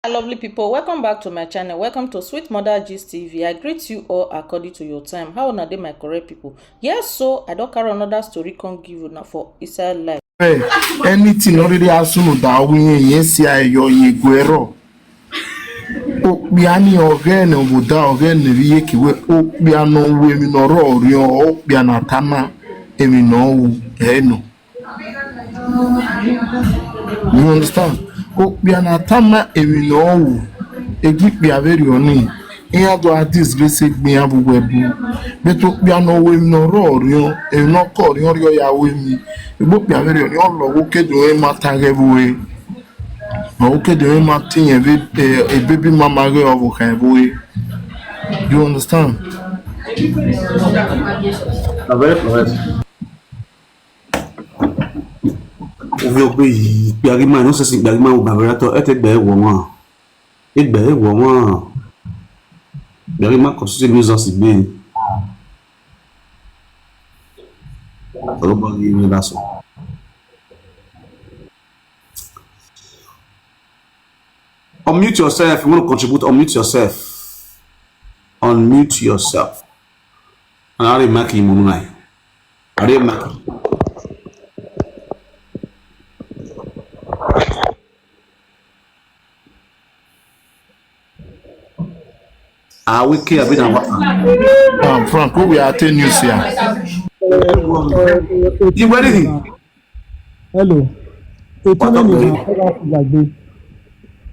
Lovely people, welcome back to my channel. Welcome to Sweet Mother Gist TV. I greet you all according to your time. How una dey, my correct people? Yes, so I don't carry another story come give you now for inside life. Hey, anything already assume that we yes ya yo yegwero. O bia ni oge na obodo oge na riye kiwe o bia no we mi no ro ri o bia na tama emi no wu eno. You understand? O bia na tama emi no wu egi bia very oni. Iya do a disgrace gbe abugo ebu. Beto bia no we mi no ro ri o e no ko ri o ya we mi. Igbo bia very oni o lo wo kedo e mata gebuwe. Okay, the real thing a baby mama of okay. You understand? Very correct. Ouve be biarima non se si biarima ou baverato et be woman. Et be woman. Biarima comme si nous en si bien. Alors bon, il est là ça. Unmute yourself. If you want to contribute, unmute yourself. Unmute yourself. And I'll make him online. I'll make him. Ah, we care a bit on what? Frank, we are 10 news here. You ready? Hello.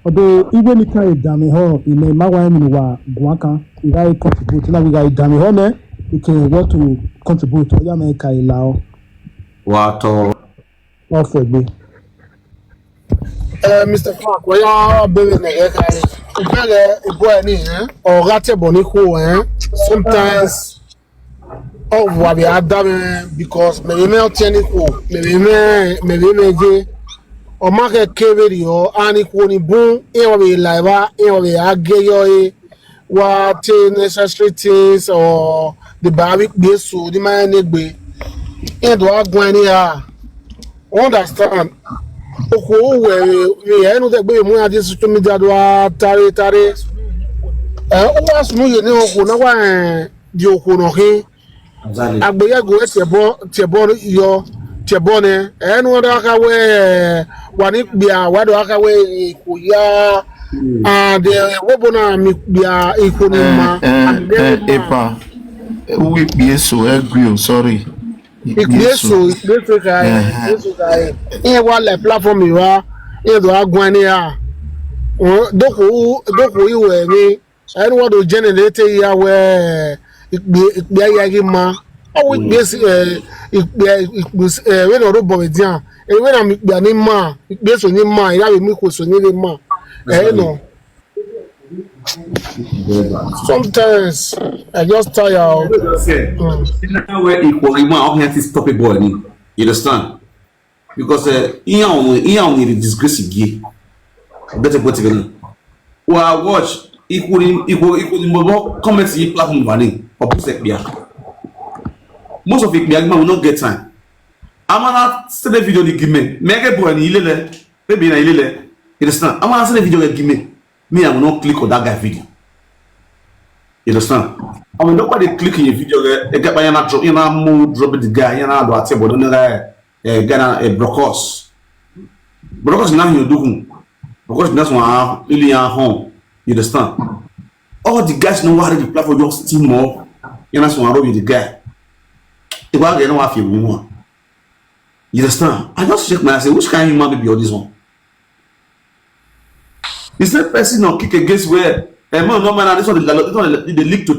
Although even if I damn her in a Mawan Guaca, if I contribute, now we got damn her, you can want to contribute to Yamaka Lao. What? Off with me. Mr. Frank, we are building a or Ratebonico, sometimes of what we are done because maybe maybe o make keveri o ani kwoni bun e o be live e o be ageyo what necessary things or the barbie be so the man negbe e do agun ni ha understand oko we e no de gbe mu ade social media do tare o wa sunu ye ni oko na wa di oko no hin agbeyego tiebo yo tiebone enu do aka we wani bia wado aka we ko ya and wobona mi bia ikonima Epa we be so agree sorry ikleso kai e wa le platform wa e do agwan ni a doko iwe mi enu wado generate ya we ikbe ya gi ma o we we no ro bo median e we na mi gba ni ma ikbe so ni ma ira mi ko so ni le ma no sometimes I just tire Where equal man of here stop a boy. You understand? Because Ian need disgrace gay. Better put it. Well, watch equal comments in platform running or post most of it will not get time. I'm gonna send a video give me. Make a boy and maybe na ilele. You understand? I'm gonna send a video give me. Me, I will not click on that guy video. You understand? I mean, nobody click in your video. Get by yana drop, yana move, drop the guy, yana do a table, don't get a brokos. Brokos now you do. Because that's one really home. You understand? All the guys know what the platform just steam more. You know, so I with the guy. If I don't have you want. You understand? I just check my I say, which kind of human be on this one? Is that person not kick against where a man no man this one the leak to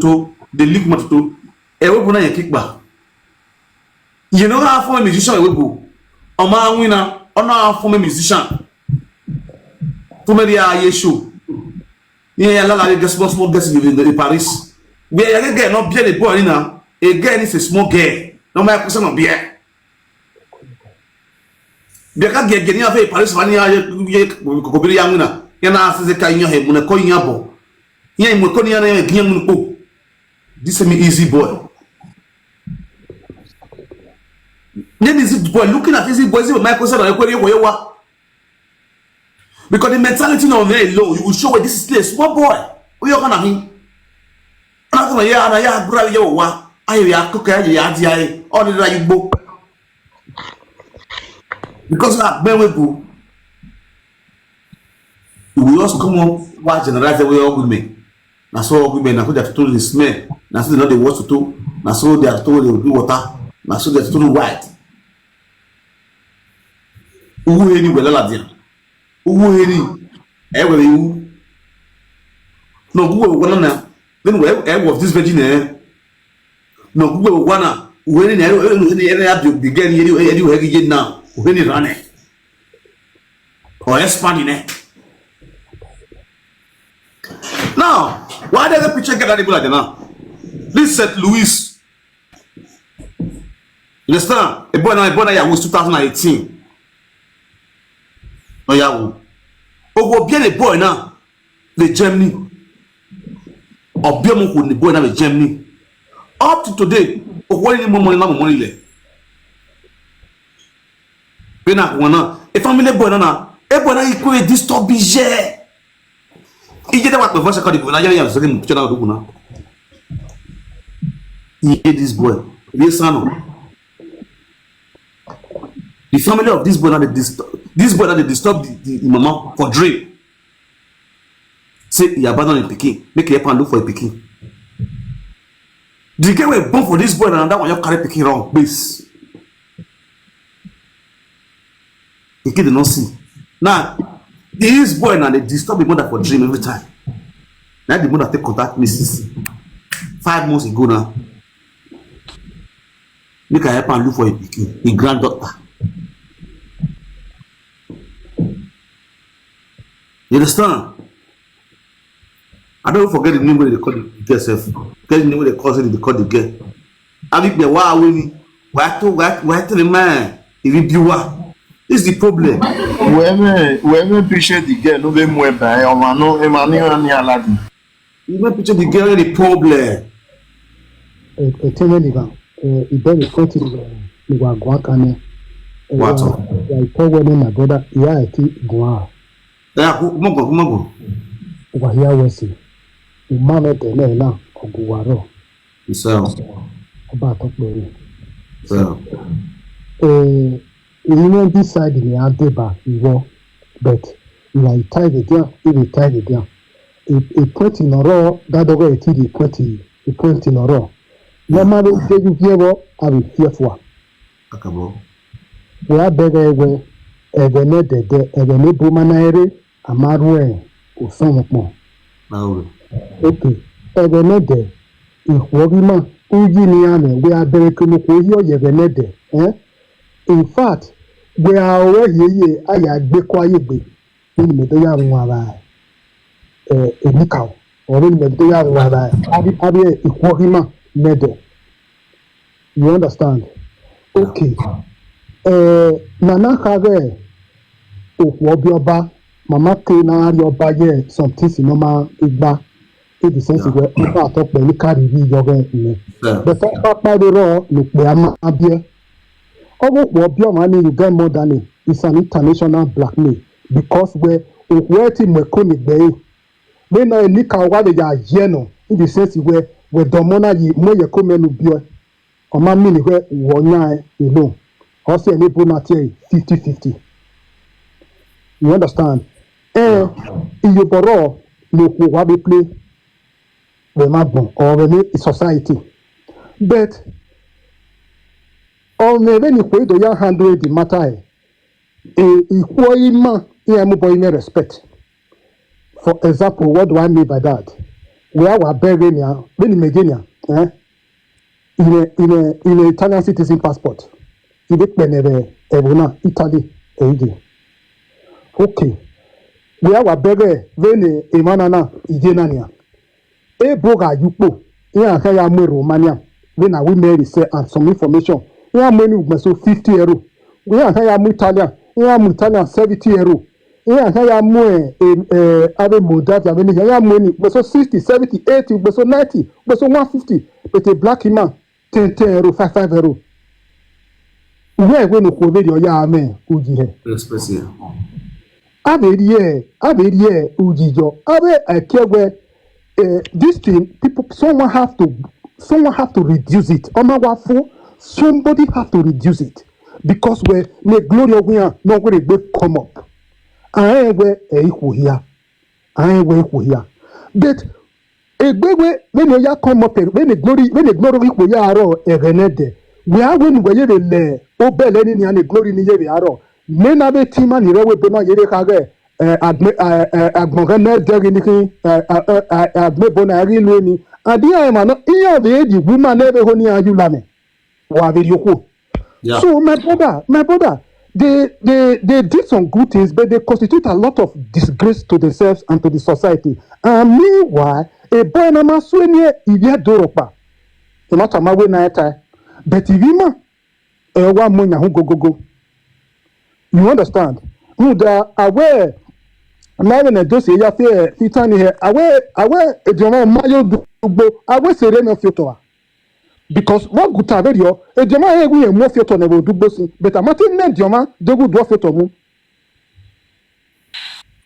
the leak much to a weapon and kick back. You know how for a musician will go. A man winner or not for a musician. To me the show. Yeah, I get small guys in Paris. We are again not be a boy now. Again, it's a small girl. No matter person of beer. Beka get a very Paris money. Could be young now. Yana says a kind of him when a coin yabo. Here, Mokonian and Giamuko. This is me easy boy. Then is it boy looking at easy boys with Michael said, I query where you are. Because the mentality not very low. You will show where this is a small boy. We are gonna him. I'm gonna ya grab your wa. Ya cook ya di all the you book. Because that ben we go. You will just come on watch generalize the way all women. Na so all women na so they are told the smell. Na so they know they watch to do. Na so they are told they will do water. Na so they are told white. Uwu eni wele la dia. Uwu eni e wele iwu. No uwu wele na. Then we of this virgin eh. No uwu wana. Uwu eni eni have to begin eni we get now. Uwu eni run or expanding it. Now, why does the picture get that like that now? This St. Louis. You understand? A boy now was 2018. Oh yeah. Oh, bien a boy now. The Germany. Or bien mo the boy now the Germany. Up to today, what any more money le. Bena wana. A family boy now. A boy now equal disturb budget. Il y a what the voice called the Nigeria is saying picture now now. He hate this boy. Listen. The family of this boy now they disturb the mama for dream. Say he abandon the pikin. Make he help and look for a pikin. The girl were born for this boy and that one you carry pikin wrong base. The kid did not see. Now this boy now they disturb the mother for dream every time. Now the mother take contact me since 5 months ago now. Make I help and look for a pikin, a granddaughter. You understand? I don't forget the name where they call the girl self. Get the name where they call it, they call the girl. I think why to the man if you do what? This is the problem. Whoever appreciate the girl, no be more by or no Emmanuel ni aladi. You appreciate the girl the problem. Ìbéèrè fún ti ìwà àgọ́ akane. What? Ìpọ́wọ́ ní nàgọ́dá ìyá àti ìgùn à. Mogo. Wàhíà wẹ̀sì. Ìmáàmù tẹ̀lé náà ọ̀gùwàrọ̀. So. Ọba àtọ́pẹ̀rẹ̀. So. Ìyẹn bí sáìdì ni a débà ìwọ bet ìlà ìtàgé díà ìlà ìtàgé díà. Ìpọ́ntì nọ̀rọ̀ dádọ́gọ́ ètí ìpọ́ntì nọ̀rọ̀. Normally, you hear I will fearful. We are better away, Egene de Egene Bumanere, Amarue, or some more. Okay, Egene de Iwogima, Uginiane, we are very Kumukuyo Yegenede. In fact, we are already I had be quiet in Medoya Wala, a Nikau, or in Medoya Wala, Abi Iwogima. Mede. You understand? Okay. Nana kage okwobiọba mama ke na arioba ye some things normal igba in the sense where ọba atọ pẹ̀lú carry bi yoga ile. The first part the raw no pe ama abie. Owo okwobiọma ni you get more than it. It's an international blackmail because where okweti meko ni gbe. We no nika wa de ya ye no in the sense where domona yi mo ye ko menu bio o ma mi ni we wonya alone o se ni bo na tie 50-50. You understand? Iyo boro no ko wa be play we ma bon or we society but on even ni ko do ya handle the matter equal ima e mo boy me respect. For example, what do I mean by that? We are Belgian, in an Italian citizen passport. Italy, okay. We are Belgian, when a manana, Igenania. A boga yupo, here I am Romania. When I will marry say and some information. We are many so 50 euro. We are Italian, we are Italian 70 euro. Yeah, I more ave Moldavia, I am money, but so 60, 70, 80, but so 90, but so 150, but a black man 10 euro, 5 euro. Where when you COVID your ya man, Uji. Aberie ujijo. Abe ekewe this thing people someone have to reduce it. Omawafu somebody have to reduce it because we the glory of we are not going to come up. I we equal here. I we equal here. But egbewe when you come up when the glory equal here aro evenede. We are when we le obele ni the glory ni ye aro. Nena be tima ni rewe bena yere kage agbongan deri ni agbe bona ri lo ni adi e ma no iya be di woman nebe ho ni aju lame wa be yoko. So my brother they did some good things but they constitute a lot of disgrace to themselves and to the society. And meanwhile a boy na maso ni iye doropa e mata ma we na eta but ivima e wa mo nya hu gogogo. You understand? Who the aware now when I do say ya fe fitani here aware ejoma mayo dugbo aware sere no filter because what good have you ejoma e wi mo filter na dugbo si but amati na ejoma dogu do filter mu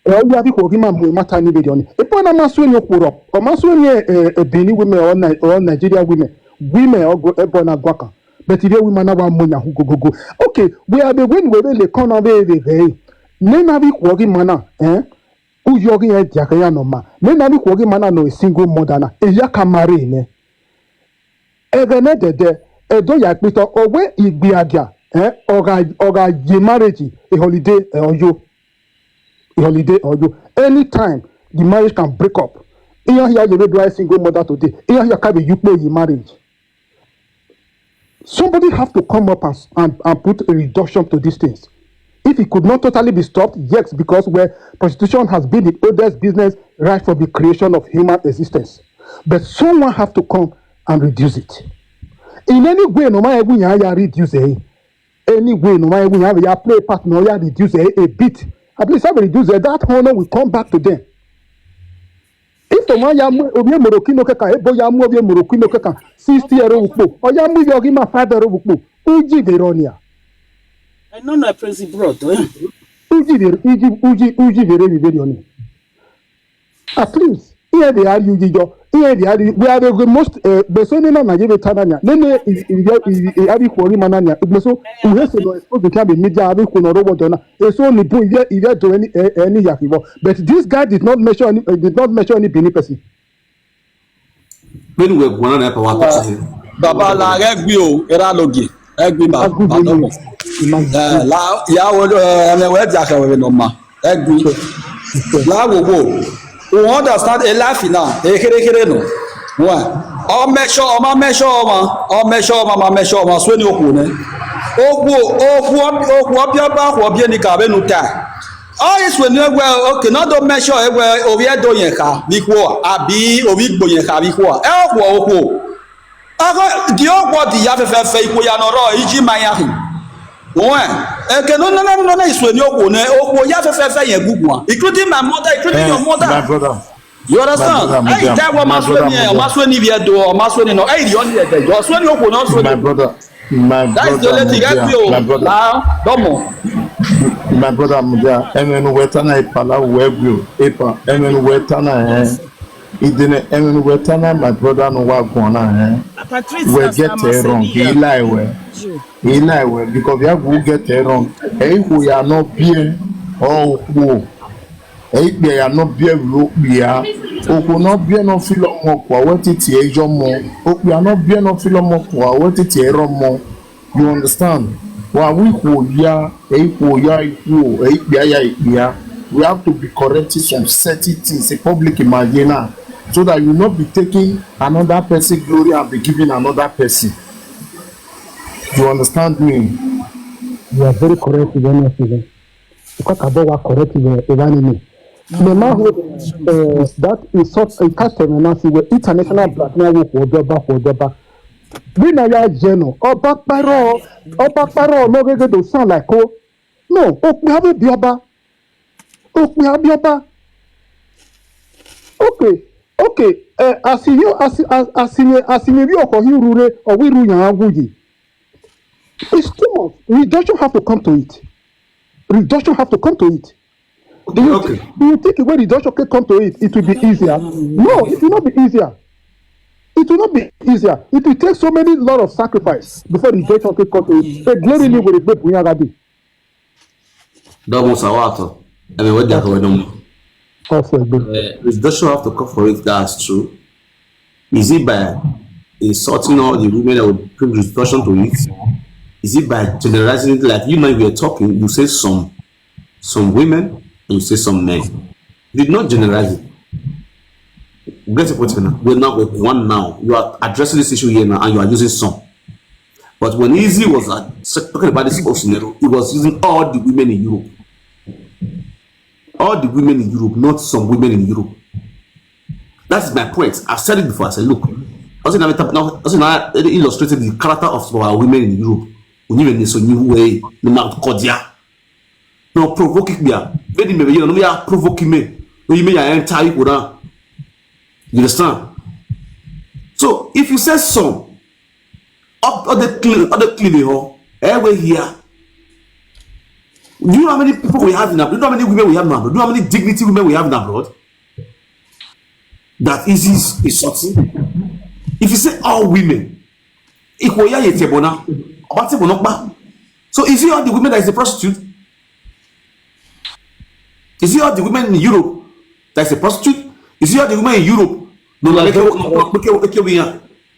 e o ya bi ko ki ma mo mata ni be ni e po na maso ni okuro o maso ni Benin women or Nigeria women or e bo na gwaka. But if we man wa munya hu go. Okay, we are the when we le kono be be. Ne na bi kwogi mana u yogi e diakaya no ma. Ne na bi kwogi mana no a single mother na. E ya ka marry ne. E be ne dede e do ya pito owe igbi agia oga ye marriage a holiday oyo. A holiday oyo. Anytime the marriage can break up. Here you do a single mother today. Here you can be you play marriage. Somebody have to come up and put a reduction to these things. If it could not totally be stopped, yes, because where prostitution has been the oldest business right from the creation of human existence. But someone have to come and reduce it. In any way, no matter when you reduce it, any way, no matter when you play part, no you reduce it a bit. At least I will reduce it. That honor will come back to them. If the man yamu obie morokino keka ebo yamu obie morokino keka 60 euro ukpo o yamu yogi ma 5 euro ukpo uji veronia I know na presi brought uji veronia at least here they are uji jo here they are we are the most besoni na Nigeria tananya nene abi kwori mananya beso uhese no expose can be media abi ko no robo dona eso ni bu ile do any yakibo but this guy did not measure any Benin person. When we go na pa wa to baba la regbi o era logi regbi ba la ya wo eme we ja ka we no ma regbi la wo we understand a life now ekere no wa o measure ma so ni oku ne oku obia ba ko obia ni ka be nu ta o is when you okay not do measure e we obi edo yen ka bi ko abi obi gbo yen ka bi ko e oku ako di oku di ya fe iko ya no ro iji manya hin okay, no, it's when you ya fe yen gugu including my mother, including your mother. My brother. You understand? Hey, that one masweni viedo, masweni no. Hey, the only the just when you no so. My brother. That is the only thing I feel. Now, domo. My brother Mudia, emenu wetana ipala webio, epa, emenu wetana idene emenu wetana my brother no wa gona we get it wrong. He lie because we have get it wrong. Hey, we are not being who. Hey, we are not being we are. O not be no feel more what it is your more. We are not being no feel more what it is more. You understand? Well, we we have to be correcting some certain things, a public imaginer, so that you will not be taking another person's glory and be giving another person. You understand me? You are very correct in your feeling. Because I don't correct in the man who that is such a custom and where international black man will go back. We now are general. Oba paro, no get to sound like no. We have a bioba. We have bioba. Okay. As you rule or we rule. It's too much. Reduction have to come to it. Okay. Do you think when the Joshua come to it, it will be easier? No, it will not be easier. It will not be easier. It will take so many lot of sacrifice before the Joshua come to it. But glory will be Bunyagadi. Double Sawato. I mean, what they're going on. Does Joshua have to come for it? That's true. Is it by insulting all the women that would bring discussion to it? Is it by generalizing it like you know we are talking, you say some women and you say some men. You did not generalize it. Get it, we're not with one now. You are addressing this issue here now and you are using some. But when Easy was talking about this whole scenario, he was using all the women in Europe. All the women in Europe, not some women in Europe. That's my point. I've said it before. I said, look, I illustrated the character of our women in Europe. No provoking me. No provoking me. No, you may entire you understand? So if you say some, other clean everywhere here. Do you know how many people we have in abroad? Do you know how many women we have in abroad? Do you know how many dignity women we have in abroad? That is something. If you say all women, so is it all the women that is a prostitute? Is it all the women in Europe that is a prostitute? Is it all the women in Europe?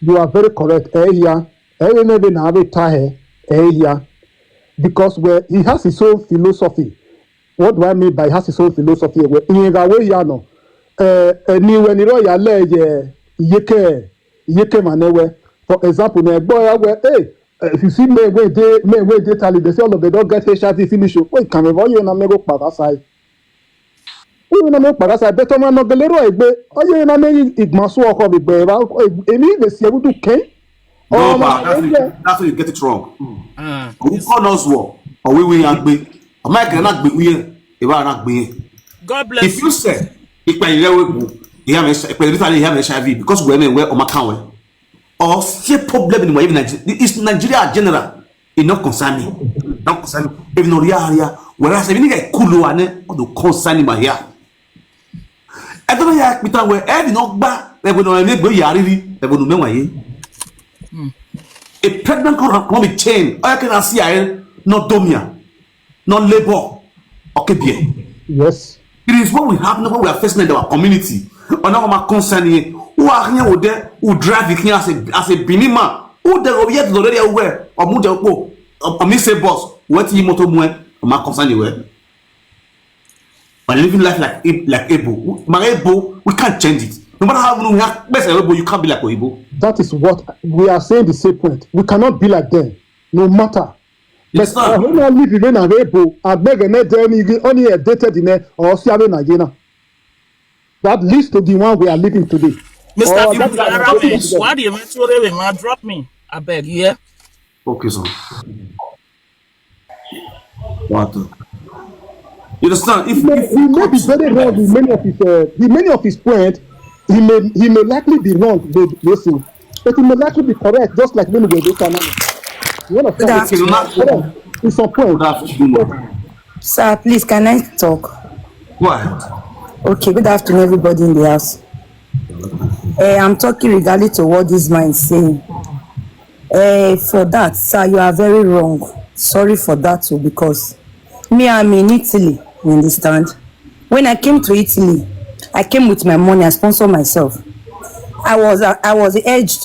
You are very correct. Because where he has his own philosophy. What do I mean by he has his own philosophy? In the way for example, if you see men where they tell you, they say all of them don't get HIV finish. Wait, can you not make up side? You know, better man not the little egg. Oh, you know, it must walk off the baby. Any the see able to cane. No, that's where you get it wrong. We call us war, or we are be. America not be we. Not be. God bless. If you say if you have HIV because women wear on my counter, or see problem in Nigeria, it's Nigeria general. It not concern me. Not concern me. Even no area. Whereas if you get cool one, or the concern my here. I don't know how to where every not back. They will not make we are really. They will not know a pregnant girl can be chained. I can see her not domia, not labor. Okay, yes. It is what we have now. What we are facing in our community. Or now, my concern here. Who are here? Who there? Who drive the king as a binima? Who there? Who yet already aware? Or move the go? Or me say boss? What you moto mwe? My concern here. But living life like Ebo. My Ebo, we can't change it. No matter how we have best Ebo, you can't be like Ebo. That is what we are saying. The same point. We cannot be like them, no matter. But when I live in Ebo, I beg and only dated in there or Siabe Nagina. That leads to the one we are living today. Mr. Why do you man drop me? I beg you. Yeah. Okay, so. What? You understand? If he may be very wrong in many of his points, he may likely be wrong, but listen, but he may likely be correct, just like many will do. You understand? It's some point. Sir, please, can I talk? What? Okay, good afternoon, everybody in the house. I'm talking regarding to what this man is saying. For that, sir, you are very wrong. Sorry for that too, because I'm in Italy. You understand? When I came to Italy, I came with my money. I sponsored myself. I was a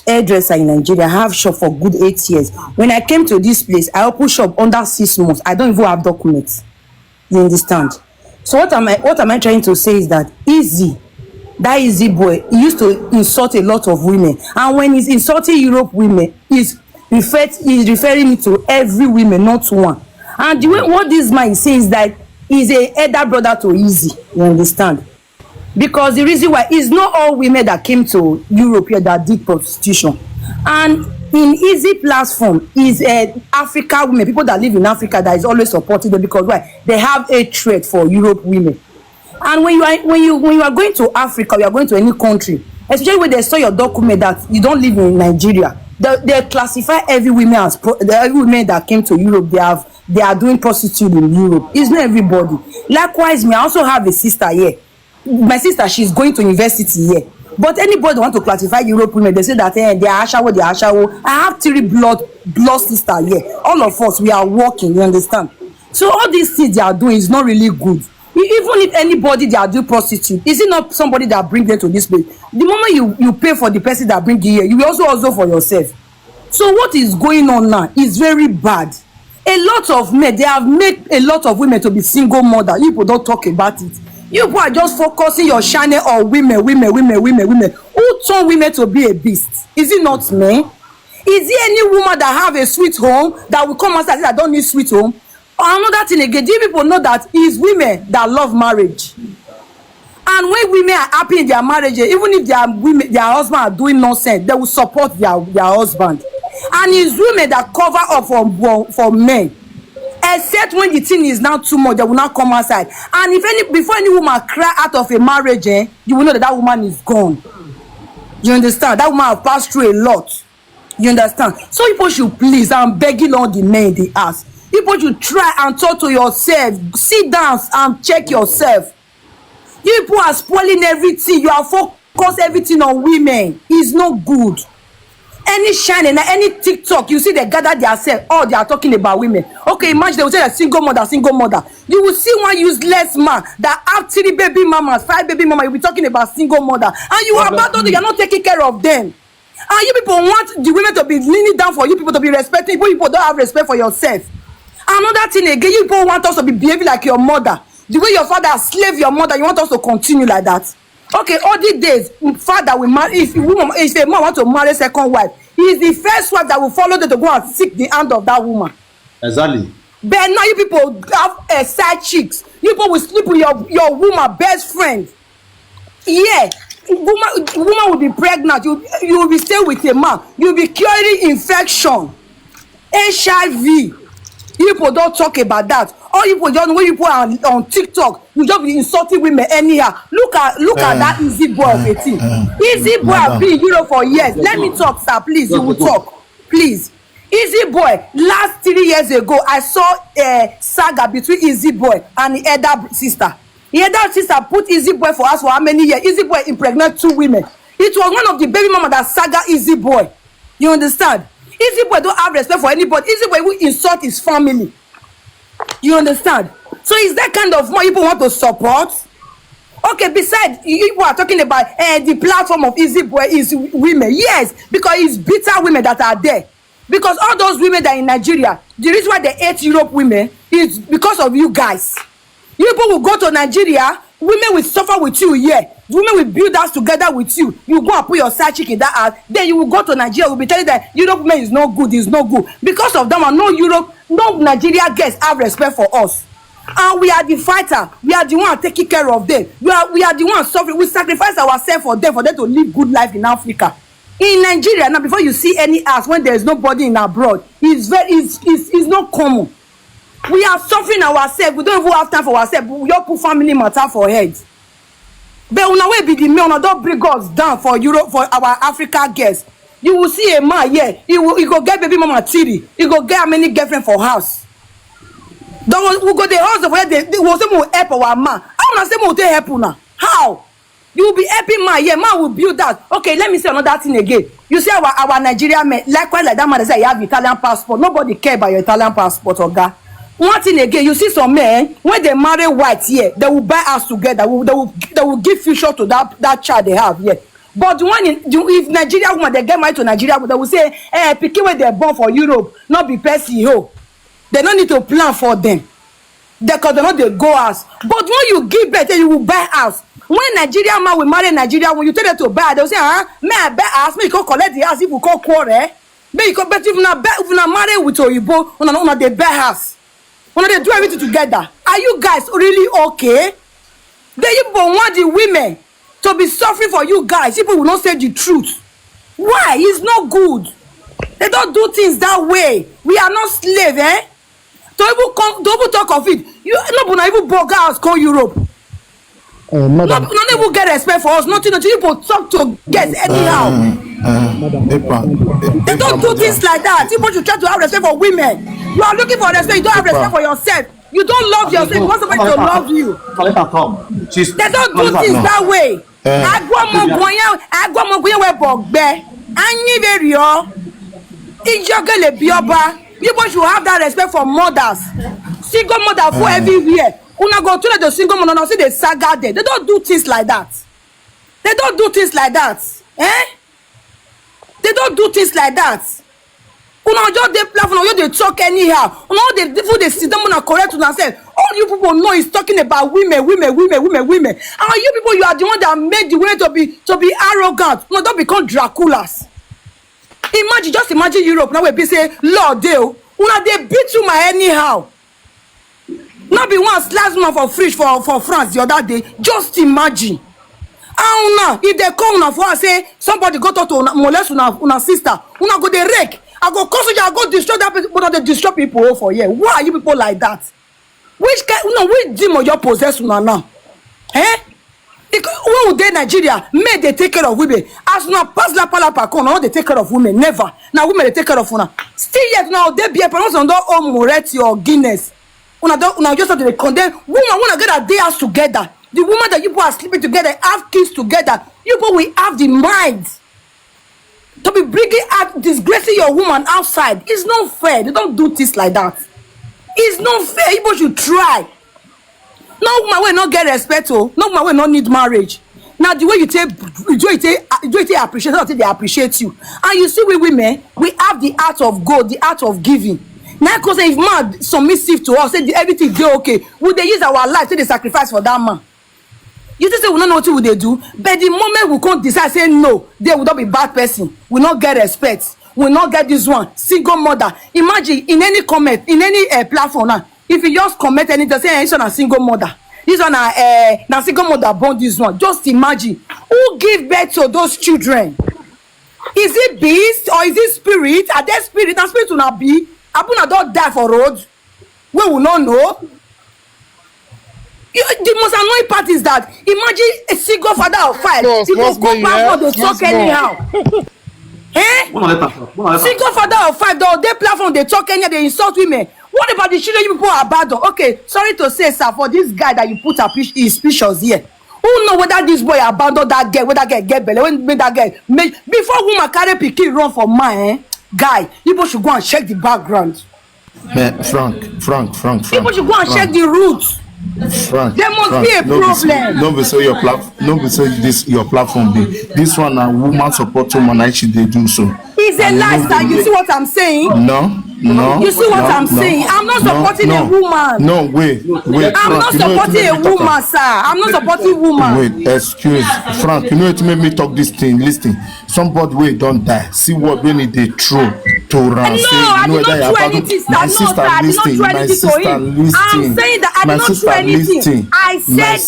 hairdresser in Nigeria. I have shop for good 8 years. When I came to this place, I opened shop under 6 months. I don't even have documents. You understand? So what am I trying to say is that that easy boy, he used to insult a lot of women. And when he's insulting Europe women, he's referring me to every women, not one. And the way what this man is saying is that he's a elder brother to Easy. You understand? Because the reason why it's not all women that came to Europe here that did prostitution. And in Easy platform is Africa women, people that live in Africa that is always supporting them because why? They have a threat for Europe women. And when you are going to Africa, you are going to any country, especially when they saw your document that you don't live in Nigeria, They classify every women as every women that came to Europe. They are doing prostitute in Europe. It's not everybody. Likewise, me, I also have a sister here. My sister, she's going to university here. But anybody want to classify Europe women, they say that they are Ashawo, they are Ashawo. I have 3 blood sister here. All of us, we are working, you understand? So all these things they are doing is not really good. Even if anybody they are doing prostitute, is it not somebody that bring them to this place? The moment you pay for the person that bring you here, you will also for yourself. So what is going on now is very bad. A lot of men, they have made a lot of women to be single mother. You people don't talk about it. You people are just focusing your channel on women. Who turn women to be a beast? Is it not me? Is there any woman that have a sweet home that will come outside and say I don't need sweet home? Another thing again, do people know that it's women that love marriage? And when women are happy in their marriage, even if their husband are doing nonsense, they will support their husband. And it's women that cover up for men. Except when the thing is now too much, they will not come outside. And before any woman cry out of a marriage, you will know that woman is gone. You understand? That woman have passed through a lot. You understand? So people should please, I'm begging all the men they ask. People should try and talk to yourself. Sit down and check yourself. You people are spoiling everything. You are focused everything on women. It's not good. Any shining, any TikTok, you see they gather themselves. Oh, they are talking about women. Okay, imagine they will say a single mother. You will see one useless man that have 3 baby mamas, 5 baby mamas. You'll be talking about single mother. And you abandon them. You're not taking care of them. And you people want the women to be leaning down for you people to be respecting. You people don't have respect for yourself. Another thing again, you people want us to be behaving like your mother. The way your father slave your mother, you want us to continue like that. Okay, all these days, father will marry. If a man want to marry second wife, he is the first wife that will follow them to go and seek the hand of that woman. Exactly. But now you people have side chicks. You people will sleep with your woman best friend. Yeah, woman will be pregnant. You will be staying with a man. You will be curing infection, HIV. You people don't talk about that. All you people just when you put on TikTok, you just be insulting women anyhow. Look at that easy boy of 18. Easy boy have been in Europe for years. Let me talk, sir, please. You will talk, please. Easy boy. Last 3 years ago, I saw a saga between Easy boy and the elder sister. The elder sister put Easy boy for us for how many years? Easy boy impregnated 2 women. It was one of the baby mama that saga Easy boy. You understand? Easy boy don't have respect for anybody. Easy boy will insult his family. You understand? So is that kind of more people want to support? Okay, besides, you are talking about the platform of Easy Boy is women. Yes, because it's bitter women that are there. Because all those women that are in Nigeria, the reason why they hate Europe women is because of you guys. You people will go to Nigeria, women will suffer with you here. Women will build house together with you. You go and put your side chick in that house. Then you will go to Nigeria. Will be telling that Europe women is not good. Is not good because of them. And no Nigeria guests have respect for us. And we are the fighter. We are the one taking care of them. We are the one suffering. We sacrifice ourselves for them to live good life in Africa. In Nigeria now, before you see any house when there is nobody in abroad, it's not common. We are suffering ourselves. We don't even have time for ourselves. We all put family matter for heads. But una wey be the men, una don't bring us down for Europe, for our Africa guests. You will see a man here. He go get baby mama tiri. He go get how many girlfriend for house. We go the house of where they will say we help our man. How una say we help una? How? You will be helping man. Yeah, man will build that. Okay, let me say another thing again. You see our Nigerian men, likewise like that man say you have Italian passport. Nobody care about your Italian passport, oga. One thing again, you see some men when they marry white here, they will buy house together. They will give future to that child they have here. But if Nigeria woman they get married to Nigeria, they will say, pikin when they're born for Europe, not be PCO. They don't need to plan for them. Because they know they go house. But when you give birth, you will buy house. When Nigerian man will marry Nigeria, when you tell them to buy, they will say, may I buy house? May you go collect the house if you call quarrel. May you go, but if you not marry with Oyibo, una they buy house. When they do everything together, are you guys really okay? Then you want the women to be suffering for you guys. People will not say the truth. Why? It's not good. They don't do things that way. We are not slaves, eh? Don't even talk of it. You not even burger house call Europe. Not even get respect for us. Nothing. You people talk to get anyhow. They don't do things like that. People should try to have respect for women. You are looking for respect, you don't have respect for yourself. You don't love yourself, you want somebody to love you. They don't do things that way. People should have that respect for mothers. Single mother for everywhere. Una go to the single mother now see the saga there. They don't do things like that. They don't do things like that. They don't do things like that. Una just dey platform, you dey talk anyhow. Una they sit down and correct una self. All you people know is talking about women. And you people, you are the one that made the way to be arrogant. No, don't become Draculas. Imagine Europe now we be say Lord Deo. Una they beat you my anyhow. Not be one last man for fridge for France the other day. Just imagine. Now if they come now for say somebody go talk to molest una sister, una go dey rake. I go cause you, I go destroy that people, but they destroy people for here. Why are you people like that? Which demon you possess una now? When we dey Nigeria, men they take care of women. As una pass la palapakon, now they take care of women. Never. Now women they take care of una. Still yet now they be a person on their own Moretti or Guinness. Una just have to condemn woman. Wanna get a day house together. The woman that you people are sleeping together, have kids together. You people will have the mind to be bringing out, disgracing your woman outside. It's not fair. They don't do things like that. It's not fair. People should try. No woman will not get respect. No woman will not need marriage. Now the way you take appreciate, not they appreciate you. And you see, we women, we have the art of God, the art of giving. Now, because if man submissive to us, say everything go okay, would they use our life to the sacrifice for that man? You just say we don't know what would they do, but the moment we can't decide, say no, they will not be bad person, will not get respect, will not get this one single mother. Imagine in any comment, in any platform now, if you just comment anything, say it's on a single mother, this one na single mother born this one. Just imagine who give birth to those children. Is it beast or is it spirit? Are they spirit? And spirit will not be. Abuna don't die for road. We will not know. The most annoying part is that imagine a single father of 5. People go back they talk anyhow. Single father of 5, they platform they talk anyhow, they insult women. What about the children you people abandon? Okay, sorry to say, sir, for this guy that you put his pictures here. Who know whether this boy abandoned that girl, whether that girl get belly, when made that girl before woman carry pikin run for mine, guy, people should go and check the background. Frank. People should go and check the roots. Frank, there must be a problem. Don't be so your platform be. This one a woman support woman actually they do so. It's a lie, sir. You see what I'm saying? No. You see what I'm saying? I'm not supporting a woman. No, wait. I'm not supporting a woman, sir. I'm not supporting woman. Wait, excuse Frank. You know it made me talk this thing. Listen, somebody wey don't die. See what when they throw to run. No, I did not do anything, sir. No, sir, I did not do anything to him. I'm saying that I did not do anything. I said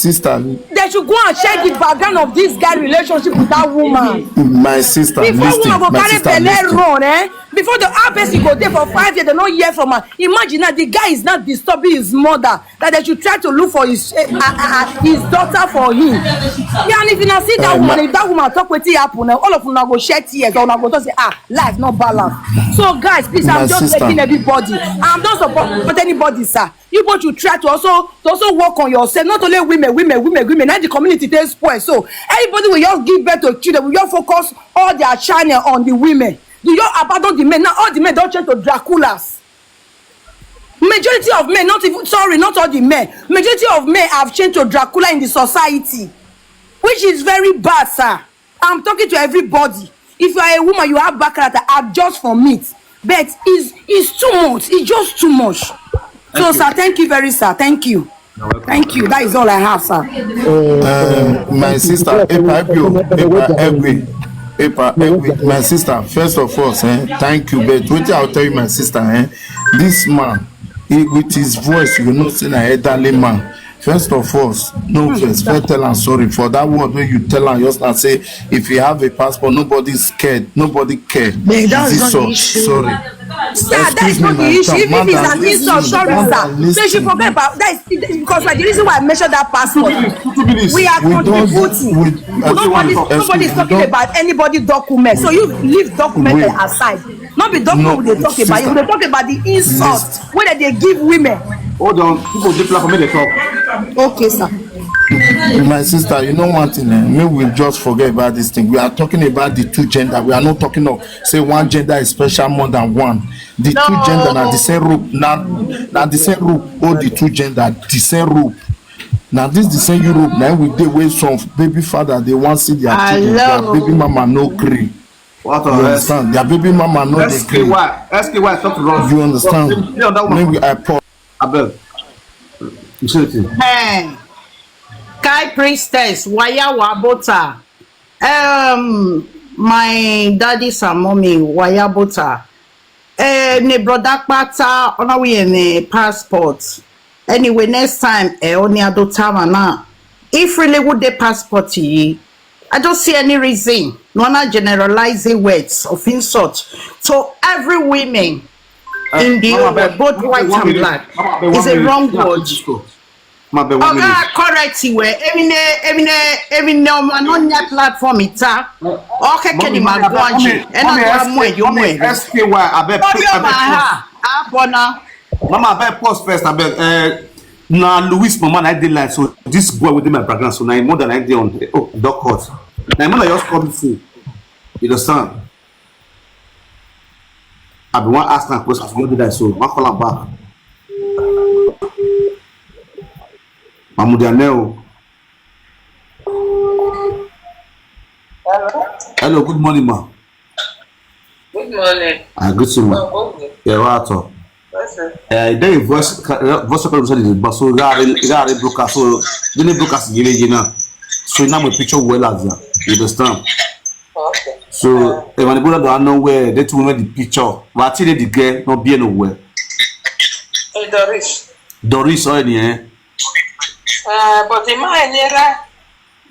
they should go and check the background of this guy relationship with that woman. My sister, before listen. Woman go carry belle run, before the person go there for 5 years, they don't hear from her. Imagine that the guy is not disturbing his mother, that they should try to look for his daughter for him. Yeah, and if you not see that woman, if that woman talk with it happen, all of them go shed tears, or go to say, life not balance. So guys, please, I'm just begging everybody. I'm not support anybody, sir. You want to try to also work on yourself, not only women. Now the community takes spoil. So everybody will just give birth to children. We just focus all their channel on the women. Do you abandon the men? Now all the men don't change to Draculas. Majority of men, not all the men. Majority of men have changed to Dracula in the society, which is very bad, sir. I'm talking to everybody. If you are a woman, you have back character, adjust from it. But it's too much. It's just too much. So, sir, thank you very, sir. Thank you. Thank you. That is all I have, sir. My sister, my sister, first of all, thank you. But what I'll tell you, my sister, this man, with his voice, you know, saying an elderly man. First of all, no first tell am sorry for that word when you tell am just say if you have a passport, nobody's scared, nobody care. That's not the issue. Sorry. Yeah, that is not the issue. Even if it's an insult, sorry, sir. So you should forget about that. Is because like, the reason why I mentioned that passport, we are contributing. Nobody is talking about anybody document. So you leave document aside. Not the document they talk about. You they talk about the insult whether they give women. Hold on, people dey plan for me to talk. Okay, sir. My sister, you know one thing, maybe we just forget about this thing. We are talking about the two gender. We are not talking of say one gender is special more than one. The two gender na the same rope. Now the same rope. All the two gender the same rope. Now this the same Europe. Now we dey way some baby father they want see their children. Their baby mama no gree. What you understand? Their baby mama no dey gree. SKY talk to us. You understand? Maybe I pause. Abel. You say it. Kai priestess, Waya Wabota. My daddy's and mommy, Waya Bota. Ne brother pata, on we in passport. Anyway, next time, only ado time na. If really would the passport ye, I don't see any reason. No one generalizing words of insult. So every women in the world, both white and black, is a wrong word. Correct we emine no platform ita o keke ni magwanji e na mo ejo mo e SKY abeg mama abeg pause first abeg na Louis mama na dey line so this boy within my background so na more than I dey on dog court na more just come full you understand I be wan ask na question for that so ma call am back Mamudianeo. Hello, good morning, ma. Good morning. I greet you, ma. Yeah, what up? There is voice conversation in the bus, so you broadcast, so the broadcast you know. So now my picture well as that. You understand? Okay. So when the brother don't know where they told me the picture, but I the girl not be nowhere. Hey, Doris. Doris, or any eh? But in my area.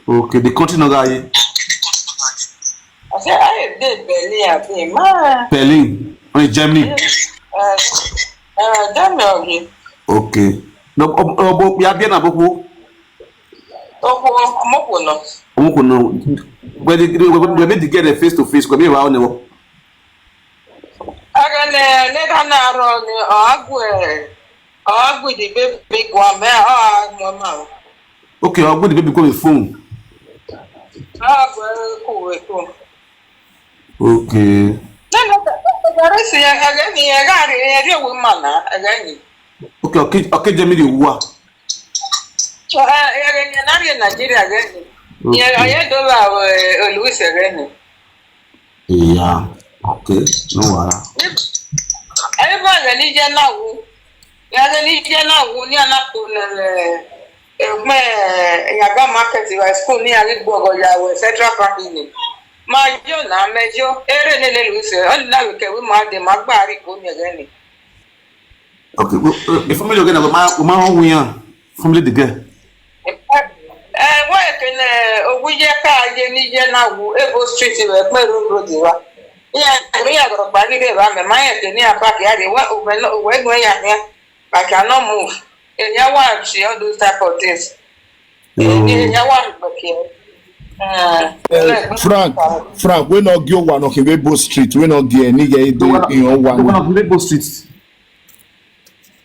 Okay, the country no guy. I said I did Berlin. I think ma. Berlin, on Germany. Germany. Okay. No, we are bien aboku. Mokono. Mokono. We meet together face to face. Come here, wa onewo. Agane ne kana ro ni agwe. Agwe the big one me mama. Okay, agwe the baby call the phone. Agwe ko. Okay. No, Doris ya agani ya gari ya woman na agani. Okay, Germany wa. Nigeria again. Yeah, $1 Louis again. Yeah. Okay. No worry. Everybody need now. Yeah, need now. Ni ana yaga market wa school ni ari gbogo ya we central parking. Ma yo na mejo ere le Louis. On na we ke we ma de magbari ko ni again. Okay. If family again we ma won family the girl. Why can Oguye ka je ni je na wu Ebo Street we Peru Road wa. Yeah, me agro bari de ba me ma ke ni apa ke ade wa we go ya ne. I cannot move. And ya want she all those type of things. Ya want Frank, we not go one of Ebo Street. We not get any in one of Ebo Street.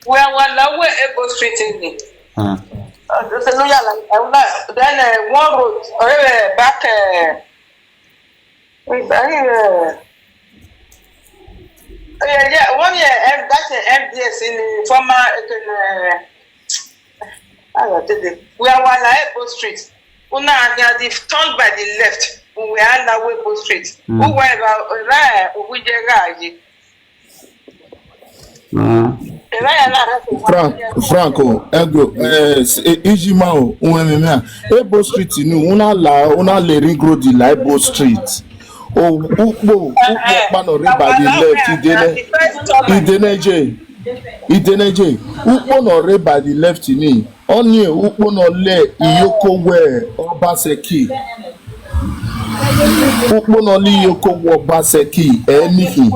Well, Ebo Street in it. Then one road back yeah, 1 year that's an MDS in former we are one Ebo Street. Una are the turned by the left. We are now Ebo Street. Who were about Franco, ego, Ijimao, Ebo Street, una le rigro di la Ebo Street. Oh, Ukbo, Panore by the left, Ideneje, Ukbo no re by the left ni, onye Ukbo no le Iyoko we Obaseki. Ukbo no le Iyoko we Obaseki, anything.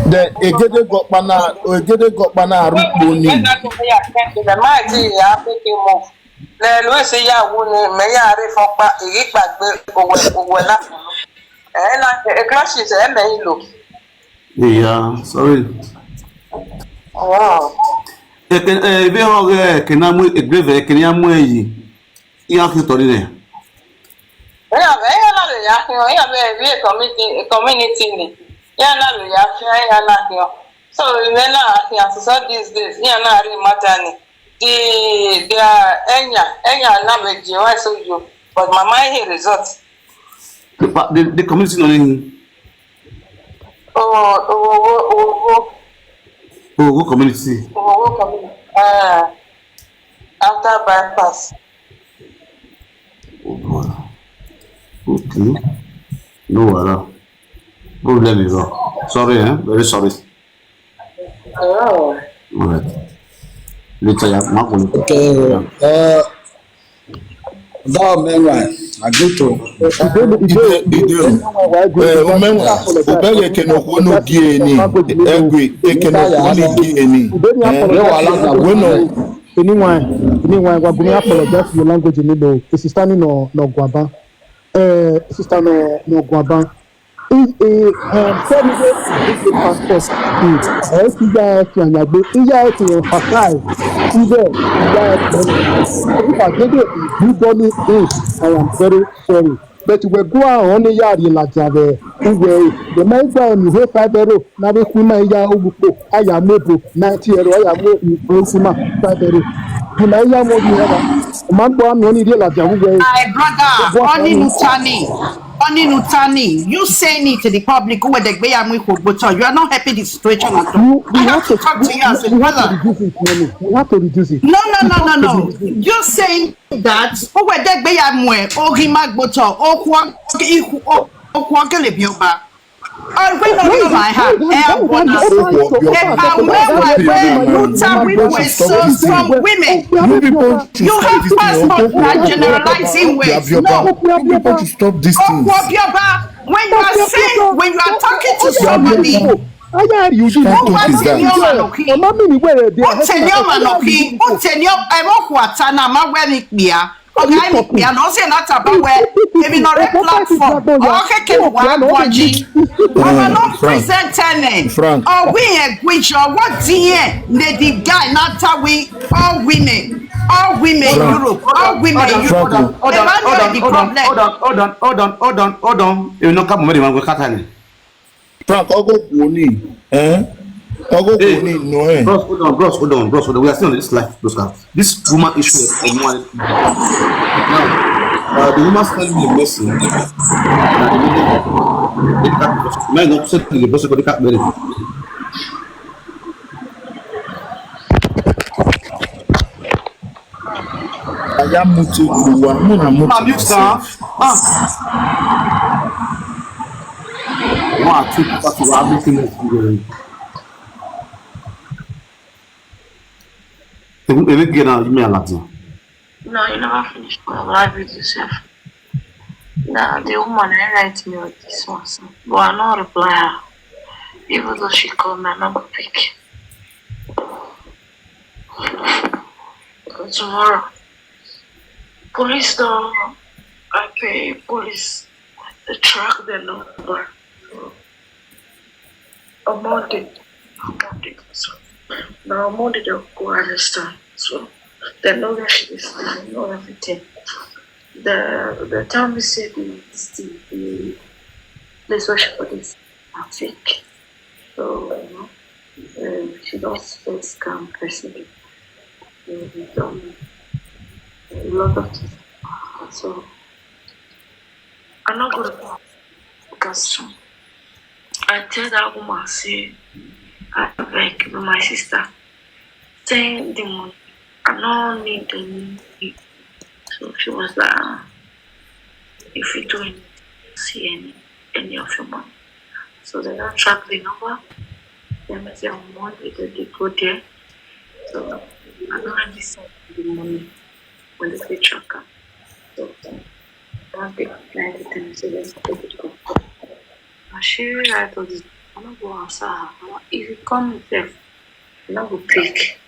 The egede gokpana arukpo ni. Yeah, sorry. Wow. Ebe ho kenamu egreve kenyamu eyi. Iya ki tori ne. Community. Yeah, now we have here. So remember, so these days, yeah, now matter the enya na me jiwa so you, but my mind here result. The community no ni. What community? Community. After bypass. Oh God. Okay. No wala. Problem is sorry, very sorry. Oh. Alright. Later, ya makuli. Okay. That man, I go to. Umewa obere kenokwo no gie ni egwe kenokwo ni gie ni anyone wa bumi apologize for your language in the sister no gwaba sister no gwaba tell me this passport ya nyagbe iya ti emphasize if I get it you don't need this I am very sorry but we go on the yard in Lajave the man go ni ho 5 euro na be kuma iya ogupo aya mebo 90 euro aya mo insima 5 euro kuna iya mo ni eba man go am ni la jawu we My brother, Oni Nutani, you saying it to the public who the you are not helping the situation at all. I have to talk to you as a brother. We have to reduce it. No. You're saying that who were the Bayamwe, or Himagboto, or Kwakele Bioba. Oh, wait, no, my heart. From women. You have passport that generalizing ways. No. People to stop this thing. When you are saying, when you are talking to somebody, You can't talk is that. Okay, we are not saying that about where maybe not a platform. Okay, can watching. I'm not presenting. Oh, we which or what the guy not how we all women Europe, all women Europe. Hold on. You know, come on, we can't. Frank, Ogo Boni, Ogo Boni, no, Bros, hold on. We are still on this life, those guys. This woman issue is now. The woman sent me a message. My not sent the boss of the cat. I am Mutu, No, you never finished my life with yourself. Nah, the woman I write me with this one, so. But I not reply her. Even though she called my number pick. But tomorrow, police don't. I pay police. They track the number. On Monday. So now on Monday they'll go understand. So they know where she is. They know everything. The time we say the place where she put this are fake. So she does fake scam personally. We've done a lot of things. So I'm not gonna go because I tell that woman, say, I beg my sister, send the money. I don't need the money. So she was like, if you don't see any of your money. So they don't track the number. They say on Monday they go there. So I don't have to send the money when they say tracker. So once they apply the thing, so let's take it go. She right of this. I'm not going to answer her. If you come there, I'm not going to pick.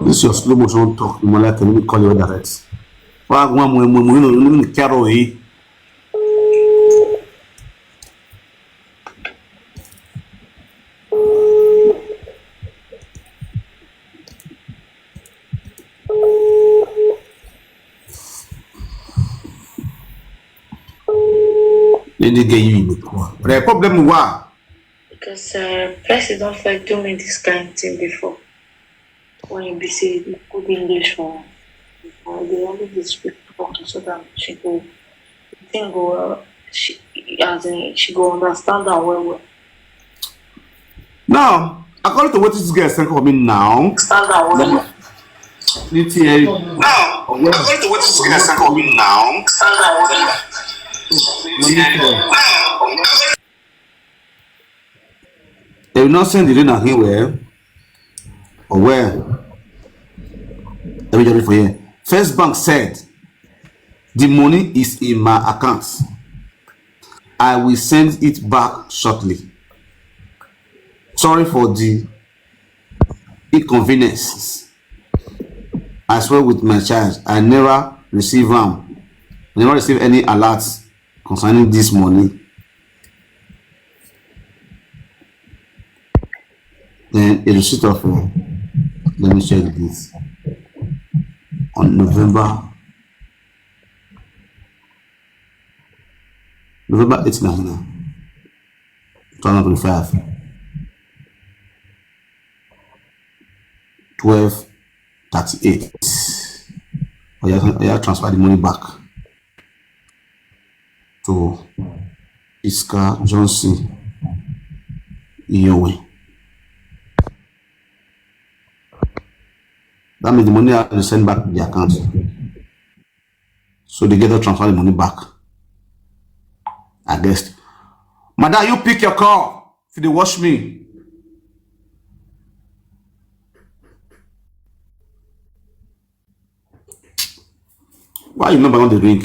This is your slow motion talk. You like to call you direct. Why one carol here? The problem why? Because president like do me this kind of thing before. When you be say good English for they only speak so that she go think go she as in she go understand that well. Now, according to what this guy is saying for me now, Understand that well. Now, according to what this guy is saying for me now, Understand that they will not send the ring anywhere or where. Let me just read for you. First Bank said the money is in my account. I will send it back shortly. Sorry for the inconveniences. I swear with my child, I never receive any alerts concerning this money. Then a receipt of let me check this on November 8th, 2025, 12:38. I transfer the money back to Iska Johnson Umewan. That means the money I will send back to the account. So they get to transfer the money back. I guess. Madam, you pick your call if they watch me. Why you number on the ring?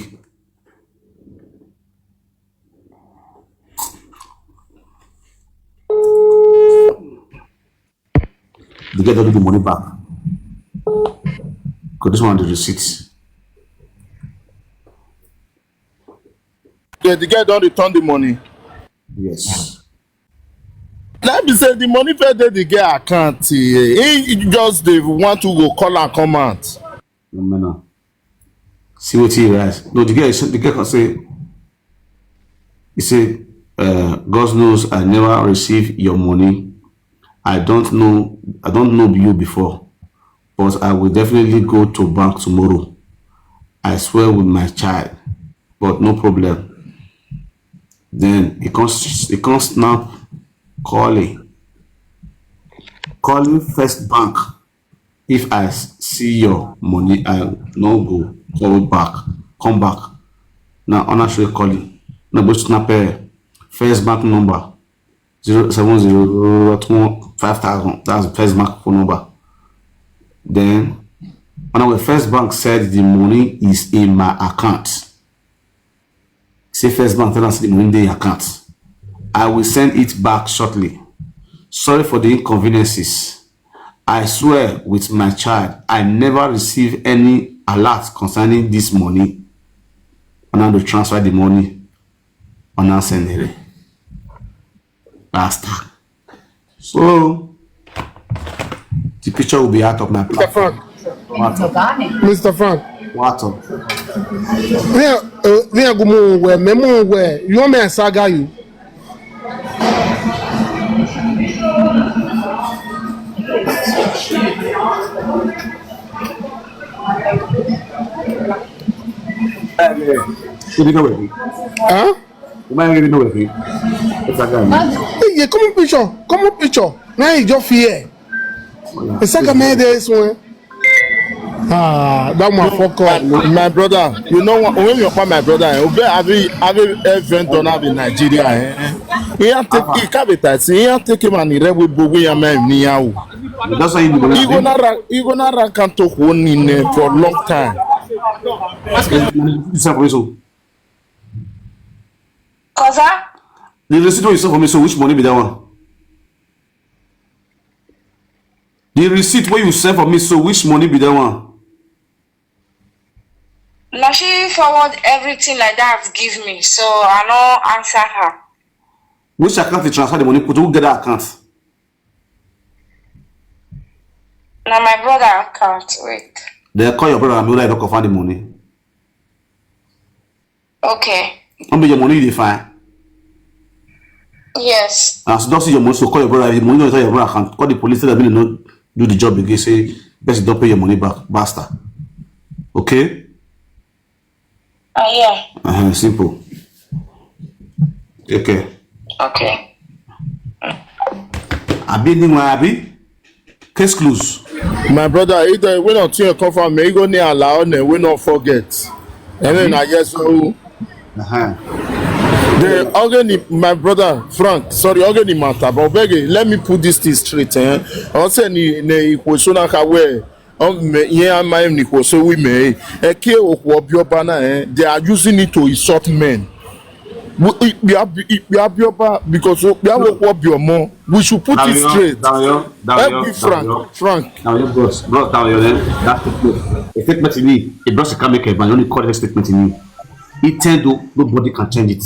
They get to do the money back. Because this one the receipts. Yeah, the guy don't return the money. Yes. Let me say the money for the guy account. He just they want to go call and come out. No. See what he writes. No, the guy can say. He said, God knows I never received your money. I don't know you before, but I will definitely go to bank tomorrow. I swear with my child, but no problem. Then he can't snap calling First Bank. If I see your money, I no go come back. Now honestly calling. Now go snap First Bank number 070-5000. That's the First Bank phone number. Then when our First Bank said the money is in my account. Say First Bank tell us the money in the account. I will send it back shortly. Sorry for the inconveniences. I swear with my child, I never received any alert concerning this money. And I will transfer the money and I send it. Last time. So the picture will be out of my platform. Mr. Frank. What up? Where go more where memo where you want me to saga you? You know where? Huh? You might already know where. It's a guy. Hey, come on picture. Now you just fear. It's like a man there is one. That one fuck up. My brother, you know what? When you call my brother, every event done have in Nigeria. He can't be that. He take him and he read with Bogu Yama Niao. That's why you gonna rank and talk one in for a long time. Koza? The receipt wey you send for me, so which money be that one? The receipt wey you send for me, so which money be that one? Now she forward everything like that give me, so I no answer her. Which account you transfer the money? Put who get that account? Now my brother account. Wait. They call your brother and be like, don't confirm the money. Okay. How much your money you dey find? Yes. As don't see your money, so call your brother. If the money not your brother account, call the police. Tell them they not do the job again. Say, best don't pay your money back, basta. Okay? Yeah. Simple. Okay. Okay. Abi ni wa abi? Case close. My brother, either we not to confirm me, go near allow and we not forget. And then I guess so. The organ, my brother Frank, sorry, organ matter, but beg, let me put this thing straight. Also, ni kwesona kawe. Yeah, my name so we may. Eke okwobio bana. They are using it to insult men. We have because we have okwobio more. We should put it straight. Frank. Now your boss, brought down your name. That's the truth. A statement in me, a boss can make a man. You only call it a statement in me. It tend to nobody can change it.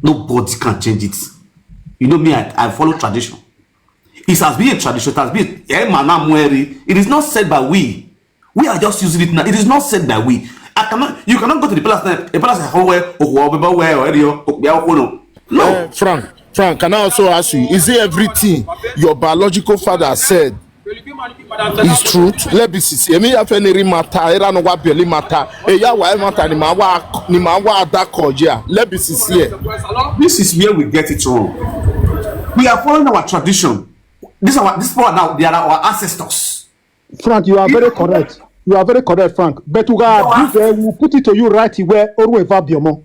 Nobody can change it. You know me, I follow tradition. It has been a tradition. It has been it is not said by we. We are just using it now. It is not said by we. You cannot go to the palace. A palace no. Frank, can I also ask you, is it everything your biological father said is truth? Let me see. Emi ya fe ni matter, era no wa beli matter. Ya wa matter ni ma wa that koja. Let me see here. This is where we get it wrong. We are following our tradition. This people now, they are our ancestors. Frank, you are very correct. You are very correct, Frank. But we will put it to you right where Oru Eva Biomo.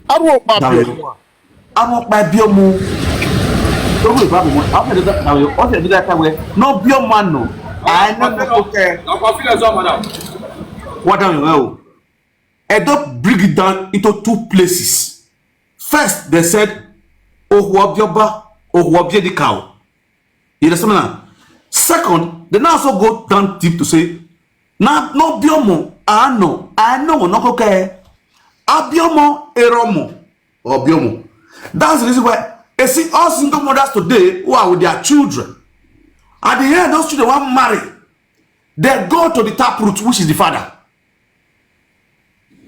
I won't buy Biomo. No Biomo, no. I know. Okay. What do you know? I don't bring it down into two places. First, they said, "Oh, Bioba." Or the cow. You understand now? Second, they now also go down deep to say, "Now, no biomo, I know, no okay. Abiomo, eromo, or biomo." That's the reason why you see all single mothers today who are with their children. At the end, those children want marry. They go to the taproot, which is the father.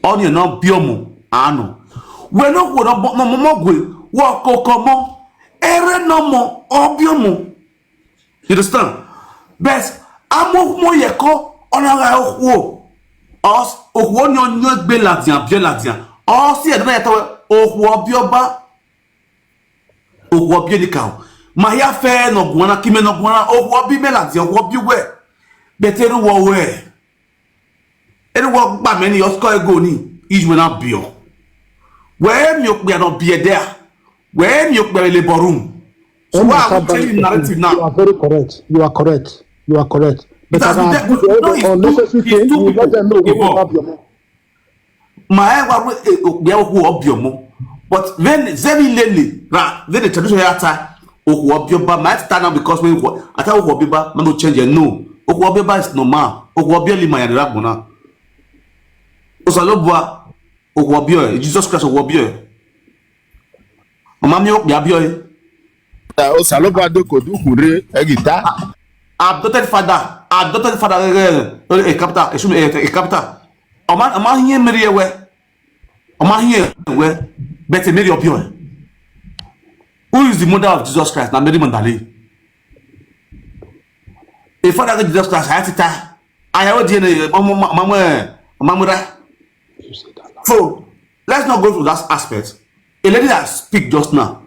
On you know biomo, I know. We're not going walk kokomo. Ere no more obiomo. You understand? But amo mo yeko onaga okwo. Os okwo nyo gbe ladian bien ladian. O si e na yeto okwo obioba. Okwo bienika. Ma ya fe no gwana kime no gwana okwo bi me ladian okwo bi we. Beteru wo we. Ere wo gba me ni osko ego ni ijwe na bio. We mi okpe no be there. When you play the room, so I will tell you narrative now. You are very correct. You are correct. You are correct. But let them know we have your mom. But when very lately, then the traditional attack, Okwobioba might stand up because when I tell Okwobioba, no change. No, Okwobioba is normal. Okwobioba my Raguna. Osalobwa, Okwobio, Jesus Christ, Okwobio. Mamio Yabio. Saloba do Kodu Hure, Egita. Adopted father, a captain, a captain. A man here, Mary, where a man here, where better Mary of your. Who is the mother of Jesus Christ? Now, Mary Mandali. A father of Jesus Christ, I have a DNA, Mamma. So, let's not go to that aspect. A lady that speak just now,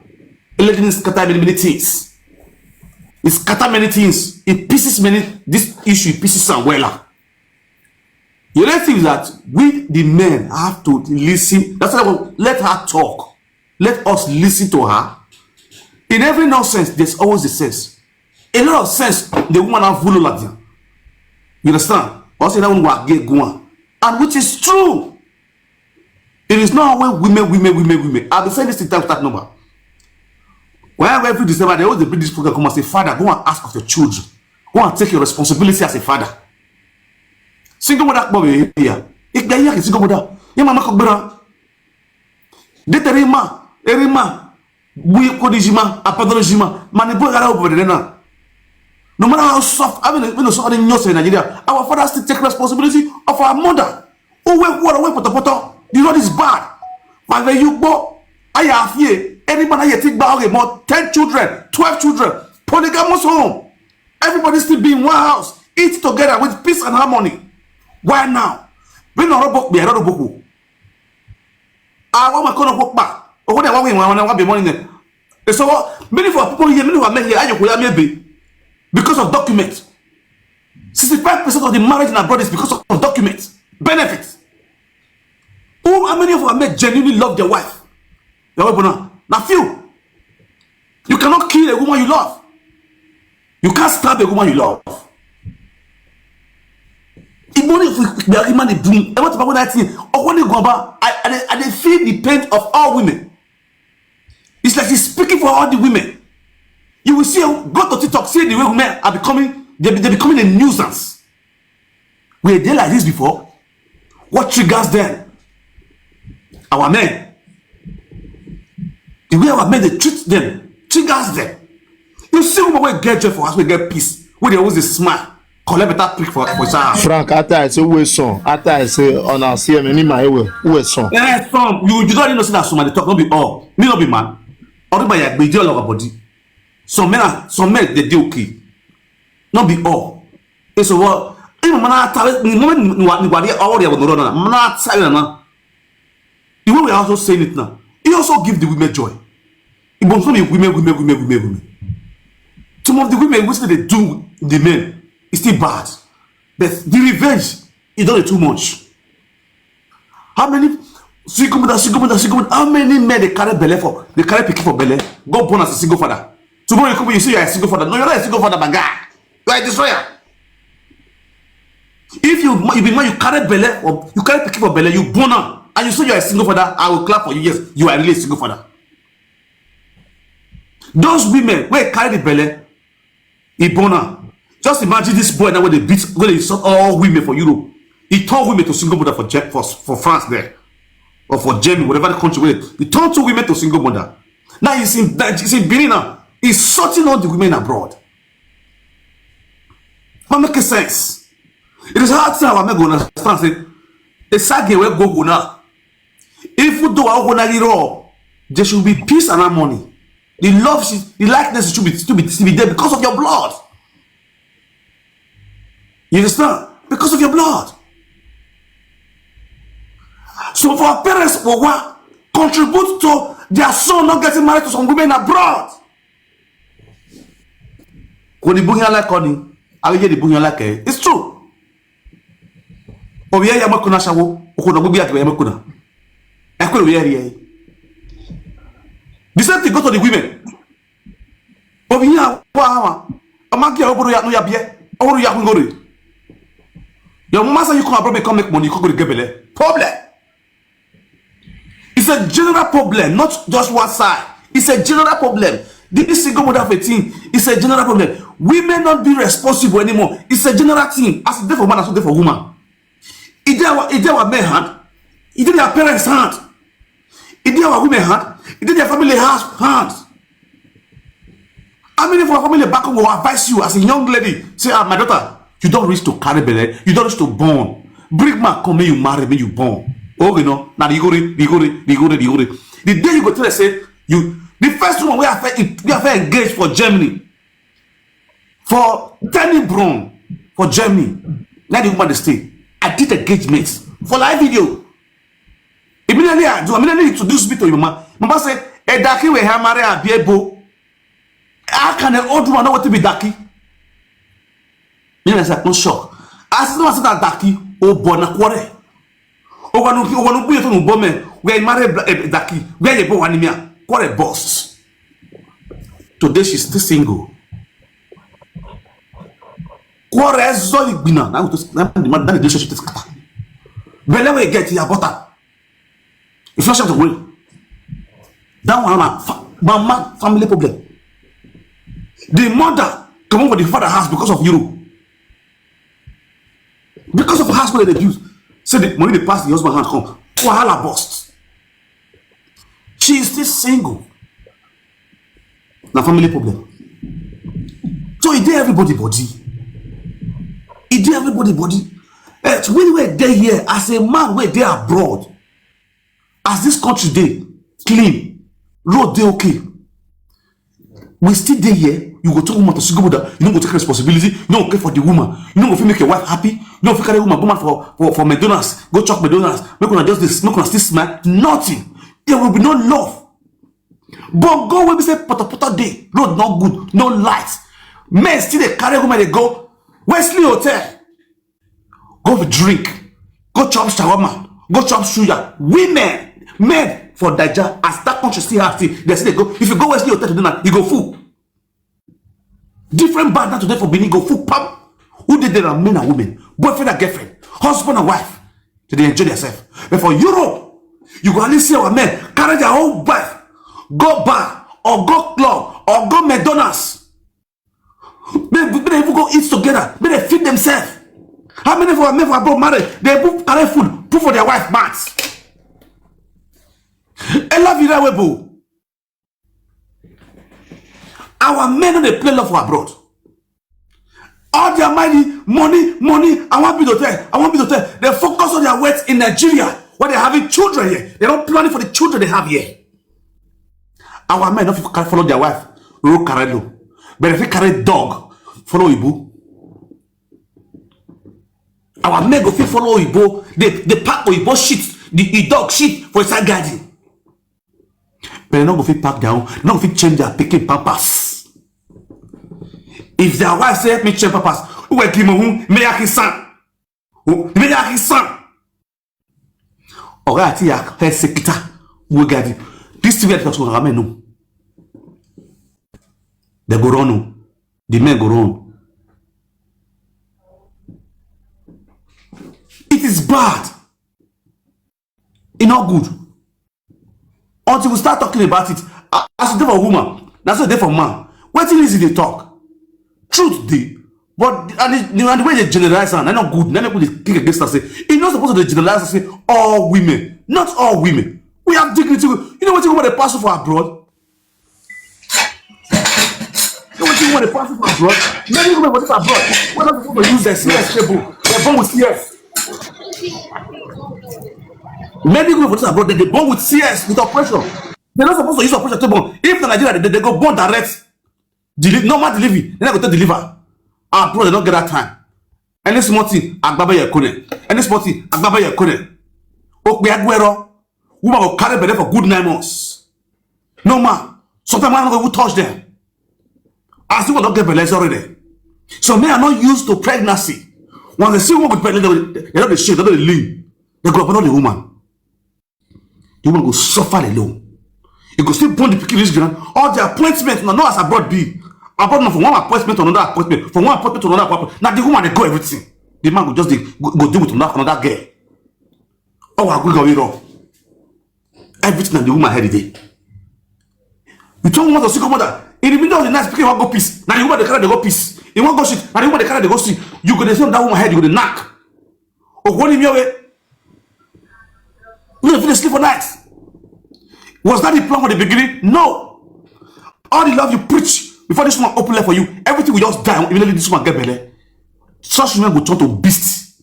a lady is scatter many things. It scatter many things. It pieces many. This issue pieces and well. The other thing is that we the men have to listen. That's why let her talk. Let us listen to her. In every nonsense, there's always a sense. A lot of sense. The woman have vulu like that. You understand? Also, that one will get going, and which is true. It is not always women. I've been saying this in time with that number. Whenever every December they always bring this program come and say, Father, go and ask of your children. Go and take your responsibility as a father. Single mother boy here. Ik ben hier single mother. Je mama kokbera. Dit erima. Bui kodijima, apadolojima. Manibo gara obedena. No matter how soft, I mean, we know something in Nigeria. Our fathers still take responsibility of our mother. Oh, wait, poto. You know this is bad. But when you go, I have here. Anybody here take back more 10 children, 12 children, polygamous home. Everybody still be in one house, eat together with peace and harmony. Why now? We no book be another book. I want my corner book back. Or what I want be money. So many for people here, many who are men here, I maybe because of documents. 65% of the marriage in abroad is because of documents, benefits. How many of our men genuinely love their wife? Now few. You cannot kill a woman you love. You can't stab a woman you love. Even if we are human being, I want to talk about that thing. Or when you go about, I feel the pain of all women. It's like he's speaking for all the women. You will see, go to TikTok, see the way women are becoming, they're becoming a nuisance. Were they like this before? What triggers them? Our men. The way our men they treat them triggers them. You see women will get joy for us, we get peace. When they always smile, collect better pick for some. Frank, after I say we son, after I say on our CM, any my we son. Yeah, some you don't even know that some they talk not be all. Me not be man. Everybody be deal of body. Some men they do okay. Not be all. It's so what? Even man tell me moment ni wadi already about no na. Man tell na. The way we are also saying it now. He also give the women joy. It won't be women. Some of the women which they do the men is still bad. But the revenge is not too much. How many how many men they carry belly for? They carry picky for belly. Go born as a single father. Tomorrow you come, you say you are a single father. No, you're not a single father, my guy. You are a destroyer. If you be man, you carry belly or you carry picky for belly, you born out. And you say you are a single father, I will clap for you. Yes, you are really a single father. Those women where carry the belly, Ibona. Just imagine this boy now when they sort all women for Europe. He turned women to single mother for France there. Or for Germany, whatever the country where he turned 2 women to single mother. Now he's in Benin now. He's sorting all the women abroad. What makes sense? It is hard to have a going to understand. A sage will go now. If we do our own, there should be peace and harmony. The love, the likeness should be there because of your blood. You understand? Because of your blood. So for our parents will contribute to their son not getting married to some women abroad. It's true. The same thing goes to the women. Your master, you come make money, you come get belly. Problem. It's a general problem, not just one side. It's a general problem. This single mother of a thing, it's a general problem. Women not be responsible anymore. It's a general thing. As it's there for man, as it's there for woman. It's there our men hand. It's there their parents' hand. It's there our women hand. It's there their family hands. How many of our family back home will advise you as a young lady? Say, my daughter, you don't reach to carry belly. You don't reach to born. Bring man come, you marry me, you born. Oh, you know, now you go. The day you go to the say, the first one we have engaged for Germany. For Danny Brown, for Germany. Now the woman they stay. I did engagement for live video. Immediately I introduce me to your mama. Mama say, "A daki we have marry a biebo. How can an old woman know what to be daki?" Me I said, no shock. As soon as that daki, oh bona kwore. Oh wanu buye to no bome. We marry daki. Where you go animia? Kwore boss. Today she's still single. Kwore zoli gbina. Now the relationship is scatter. Bele we get your butter. You flush out away. That one mama family problem. The mother come over the father house because of you. Because of the house where they abuse. Say the money they pass the husband hand come. Wahala bust. She is still single. Now family problem. So it did everybody body. It did everybody body. When we were there here as a man, we there abroad. As this country dey clean, road dey okay. We still dey here. You go to woman to single mother. You don't go take responsibility. You don't care for the woman. You don't go make your wife happy. You don't carry woman for McDonald's. Go chop McDonald's. Make una just this. Make una still smile. Nothing. There will be no love. But go where we say pota day. Road not good. No lights. Men still they carry woman. They go Wesley Hotel. Go for drink. Go chop shawarma. Go chop suya. Women, men for Daija. As that country still have thing, they say they go. If you go Wesley Hotel to dinner, you go full. Different bad now today for Benin go full pub. Who did there are men and women, boyfriend and girlfriend, husband and wife. So they enjoy themselves. But for Europe, you go only see our men carry their own wife, go bar or go club or go McDonald's. They even go eat together. They feed themselves. How many of our men for abroad married? They put carry food, put for their wife mats. I love you that way, boo. Our men don't they play love for abroad. All their money, I want to hotel. They focus on their wealth in Nigeria, where they're having children here. They're not planning for the children they have here. Our men don't follow their wife, road carry. But if they carry dog, follow Ibu. Our men go fit follow Oyibo. They pack Oyibo shit, the dog shit for inside garden. But they not go fit pack their own. They not go fit change their pikin pampers. If their wife say help me change pampers, who will give me his son? His son. Alright, yak head secretary. We got it. This TV talks about men no. They go run no. The men go run. It is bad. It's not good. Until we start talking about it, as a day for woman, that's a day for man. What is it they talk? Truth they, but the way they generalize and they're not good. Then they put the kick against us. Say it's not supposed to generalize and say all women, not all women. We have dignity. You know what you want to pass for abroad? You know what you want to pass for abroad? Many women want to abroad. We're not supposed to use their CS table. They're born with CS. Many people for abroad, they born with CS, with oppression. They're not supposed to use oppression table. If in Nigeria they go born direct, normal delivery, then they go to deliver. Abroad they don't get that time. Any small thing, Agbaba Yakone. Any small thing, Agbaba Yakone. Okbeagwero, woman will carry belly for good 9 months. No man. Sometimes man will touch them. As people don't get belly already. So men are not used to pregnancy. When they see woman with pregnancy, they don't shake, they don't lean. They go up on the woman. The woman go suffer alone. You go still burn the pikin this ground. All the appointments, not as abroad be. Abroad not from one appointment to another appointment, from one appointment to another appointment. Now the woman they go everything. The man go just go deal with another girl. Oh, I go wrong. Everything that the woman had today. You told woman to see mother. In the middle of the night, pikin want go peace. Now the woman they carry they go peace. You want go shit. Now the woman they carry they go see. You go dey see that woman head. You go dey knock. Oh, go leave me away. You don't feel sleep for night. Was that the plan from the beginning? No. All the love you preach before this woman open left for you, everything will just die immediately this woman get belly. Such women will turn to beasts.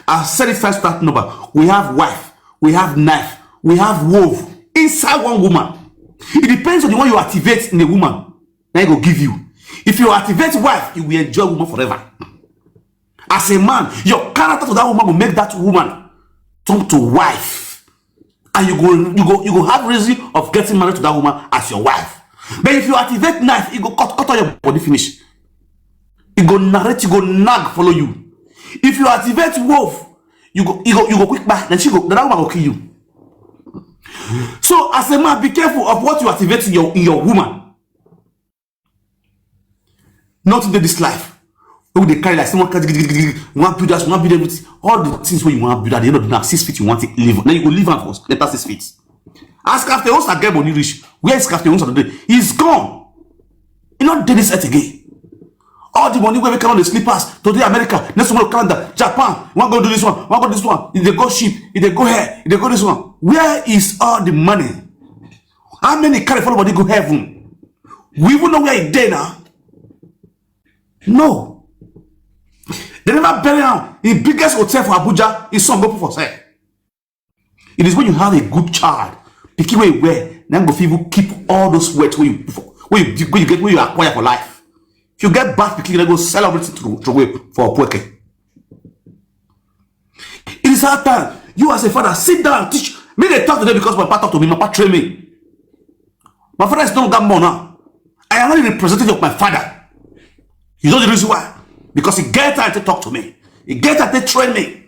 I said it first start number. We have wife, we have knife, we have wolf inside one woman. It depends on the one you activate in the woman. Then it will give you. If you activate wife, you will enjoy woman forever. As a man, your character to that woman will make that woman turn to wife. And you go have reason of getting married to that woman as your wife. But if you activate knife, it go cut all your body finish. It go narrate, you go nag follow you. If you activate wolf, you go quick back, then that woman will kill you. So as a man, be careful of what you activate in your woman. Not in this life. Who they carry like someone want build us, want build everything. All the things where you want to build at the end of the day, 6 feet you want to live. Then you go live on for later 6 feet. Ask after once I get money rich. Where is after once of the day? He's gone. He not did this again. All the money where we come on the slippers, today America, next one Canada, Japan, want to go do this one, want to go this one. If they go ship, if they go here, if they go this one. Where is all the money? How many carry follow body go heaven? We even know where it's there now. No. They never bury him. The biggest hotel for Abuja is some go for sale. It is when you have a good child, pick where you wear, then go people keep all those weights where you acquire for life. If you get bad picking, they go sell everything to away for a poke. It is hard time. You as a father, sit down and teach. Me they talk to them because my papa talk to me, my papa train me. My father is not got more now. I am only representative of my father. You know the reason why? Because he get time to talk to me. He get time to train me.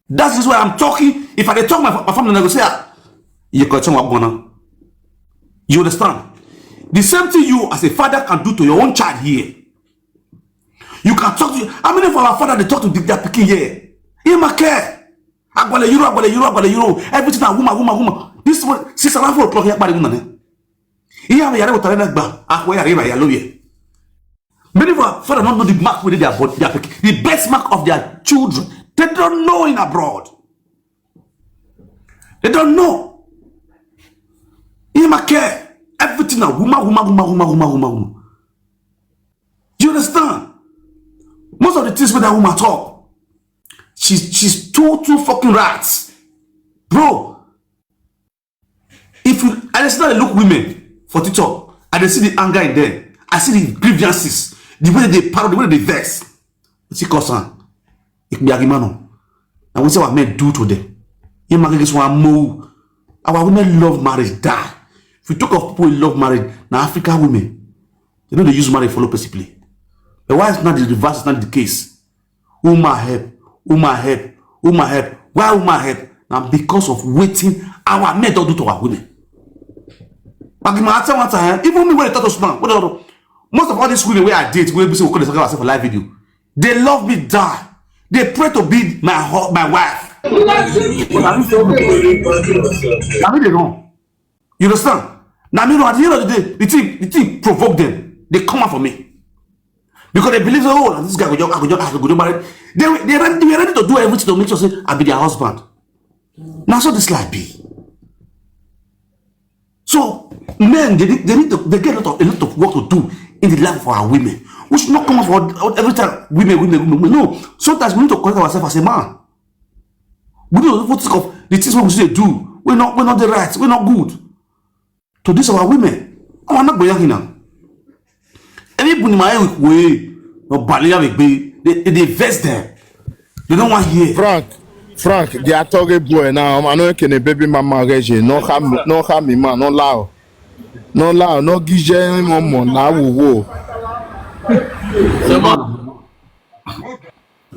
That's why I'm talking. If I talk my family, they go say, you understand? The same thing you as a father can do to your own child here. You can talk to. How many of our father they talk to their pikin here? He ma care. Agbale euro. Everything na woman. This one 6 around 4 o'clock here by the woman. He have a yare with talent ba. Akwe yare ya lobby. Many of our father don't know the mark within their body, the best mark of their children. They don't know in abroad. They don't know. He ma care. Everything now, woman. Do you understand? Most of the things with that woman talk, she's too fucking right, bro. If you, I just look women for TikTok, and they see the anger in them, I see the grievances, the way they parrot, the way they vex. It's a concern. It be agimano. And we say what men do to them. You make this one move. Our women love marriage, die. If we talk of people who love marriage, now African women, they know they use marriage follow principally. But why is not the reverse? Is not the case? Woman help. Why woman help? Now because of waiting, our men don't do to our women. Even me when they talk to man, most of all these women where I date, we say we call themselves for live video. They love me die. They pray to be my wife. I mean they wrong. You understand? Now, me know at the end of the day, the thing provoke them. They come out for me. Because they believe, oh, this guy I go marry. They are ready to do everything to make sure say, I be their husband. Now, so this life be. So, men, they get a lot of work to do in the life for our women. We should not come out for every time women. No, sometimes we need to correct ourselves as a man. We need to think of the things we should do. We're not the right. We're not good. To this our women. I'm not going now. Anybody my way or Balia they vest them. They don't want hear. Frank, they are talking boy now. I know can a baby mama reje. No harm me man, no loud, no gije mama now wo.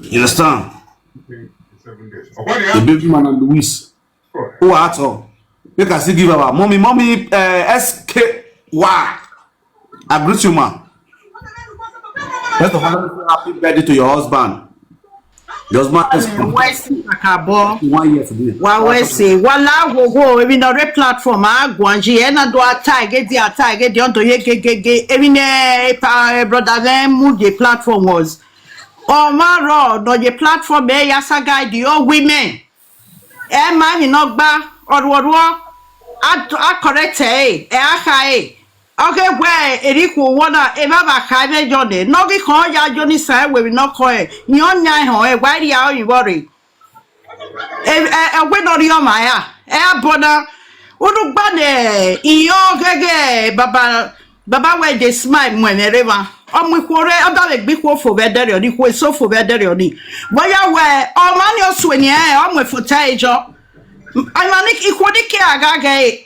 You understand? The baby man and Louis. Who at all? You can still give her mommy SKY. I greet you, man. First of all, happy birthday to your husband. Your husband is 1 year today. Well, say, wala go every no platform. Gwanji, ena do attack, get the on to ye every brother them move the platform was. Oh, my road, no, your platform, yasa guide the old women. Man, not back. Or I correct okay, where Erico wanna ever kind Johnny. No, we call ya Johnny side where we not call it. Yon yai, why do you worry? We're not your Maya. Bona Uru Bane, Iyo Baba, where they smile when ever. We quarrel about big war for better, or equal so for better, or why you wear all man swing, I'm with for Tajo. I manic equally care,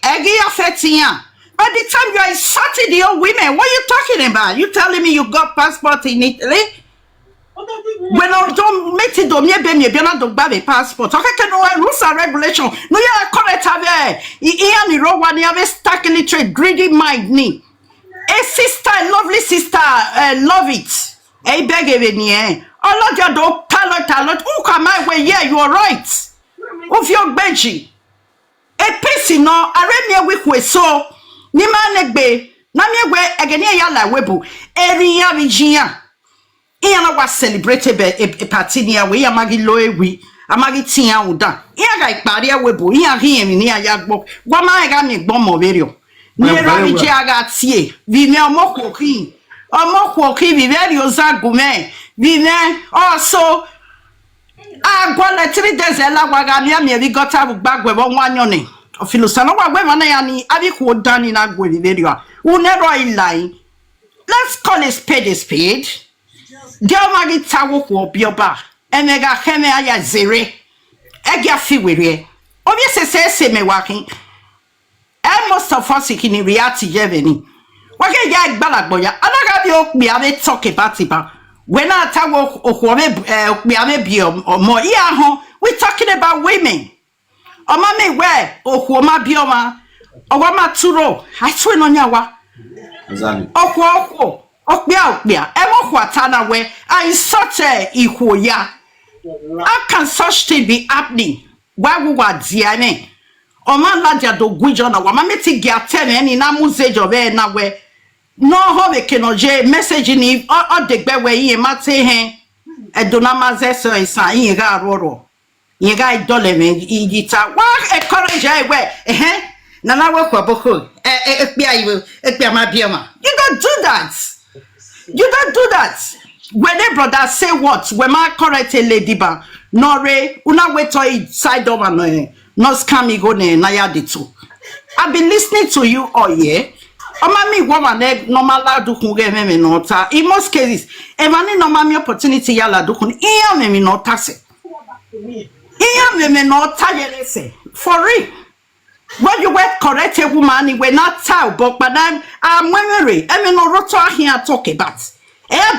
Aggie affecting ya. By the time you are insulting the old women, what are you talking about? You telling me you got passport in Italy? When I don't make it, don't you not to buy a passport. Okay, can no rules and regulation. No, you are correct. Ian, you one you have a stuck illiterate, greedy mind. A sister, lovely sister, love it. Hey, beg even here. Oh, Lord, you don't talent. Who come my way? Yeah, you are right. Of your benji. A pesi no, I read me we so. Ni manegbe. Na me we again ya la webu. Area Virginia. Iana was celebrated a party near we amagi loe we amagi tia uda. Ia like barrier webu. Ia him in near yagbo. Wama ga me bomb video. Near Virginia got see. Vi me moko ki. Omoko ki vi very ozagume. Vi ne also. Gwala 3 days ela wagamia me vi got up back we won wanyone. Ofilosano wa we mana yani abi ko dani na gwe video. Unero line. Let's call a spade a spade. Girl magi tawo ko bioba. Emega heme aya zere. Egia fi were. Obviously say me working. And most of us in reality jeveni. Wage ya gbalagboya. Anaga bi ok bi ave talk about it. When I talk more, we're talking about women. O mame where okuoma bioma owama turo I swear no nyawa Exactly. Okbia emokwatana where I such a ikoya. How can such thing be happening? Why we were diane? O man laja do gwijo na wama meti giatene ni na musejo be na we no ho be kenoje message ni o de gbe we yin mate hen edonama zeso isa yin ga roro yin ga dole me igita wa encourage I we nana we kwa boko ekpia ma bioma. You don't do that. You don't do that. When they brother say what when my correct lady ba nore una we to side over no scam go na ya de too. I've been listening to you all year. Mami woman normal la do kun ge me nota. In most cases, e mani normal me opportunity ya la do kun iya me nota se. Iya me nota yele se. For real. When you were correct a woman, you were not tell, but I'm memory. I mean, no roto here talk about.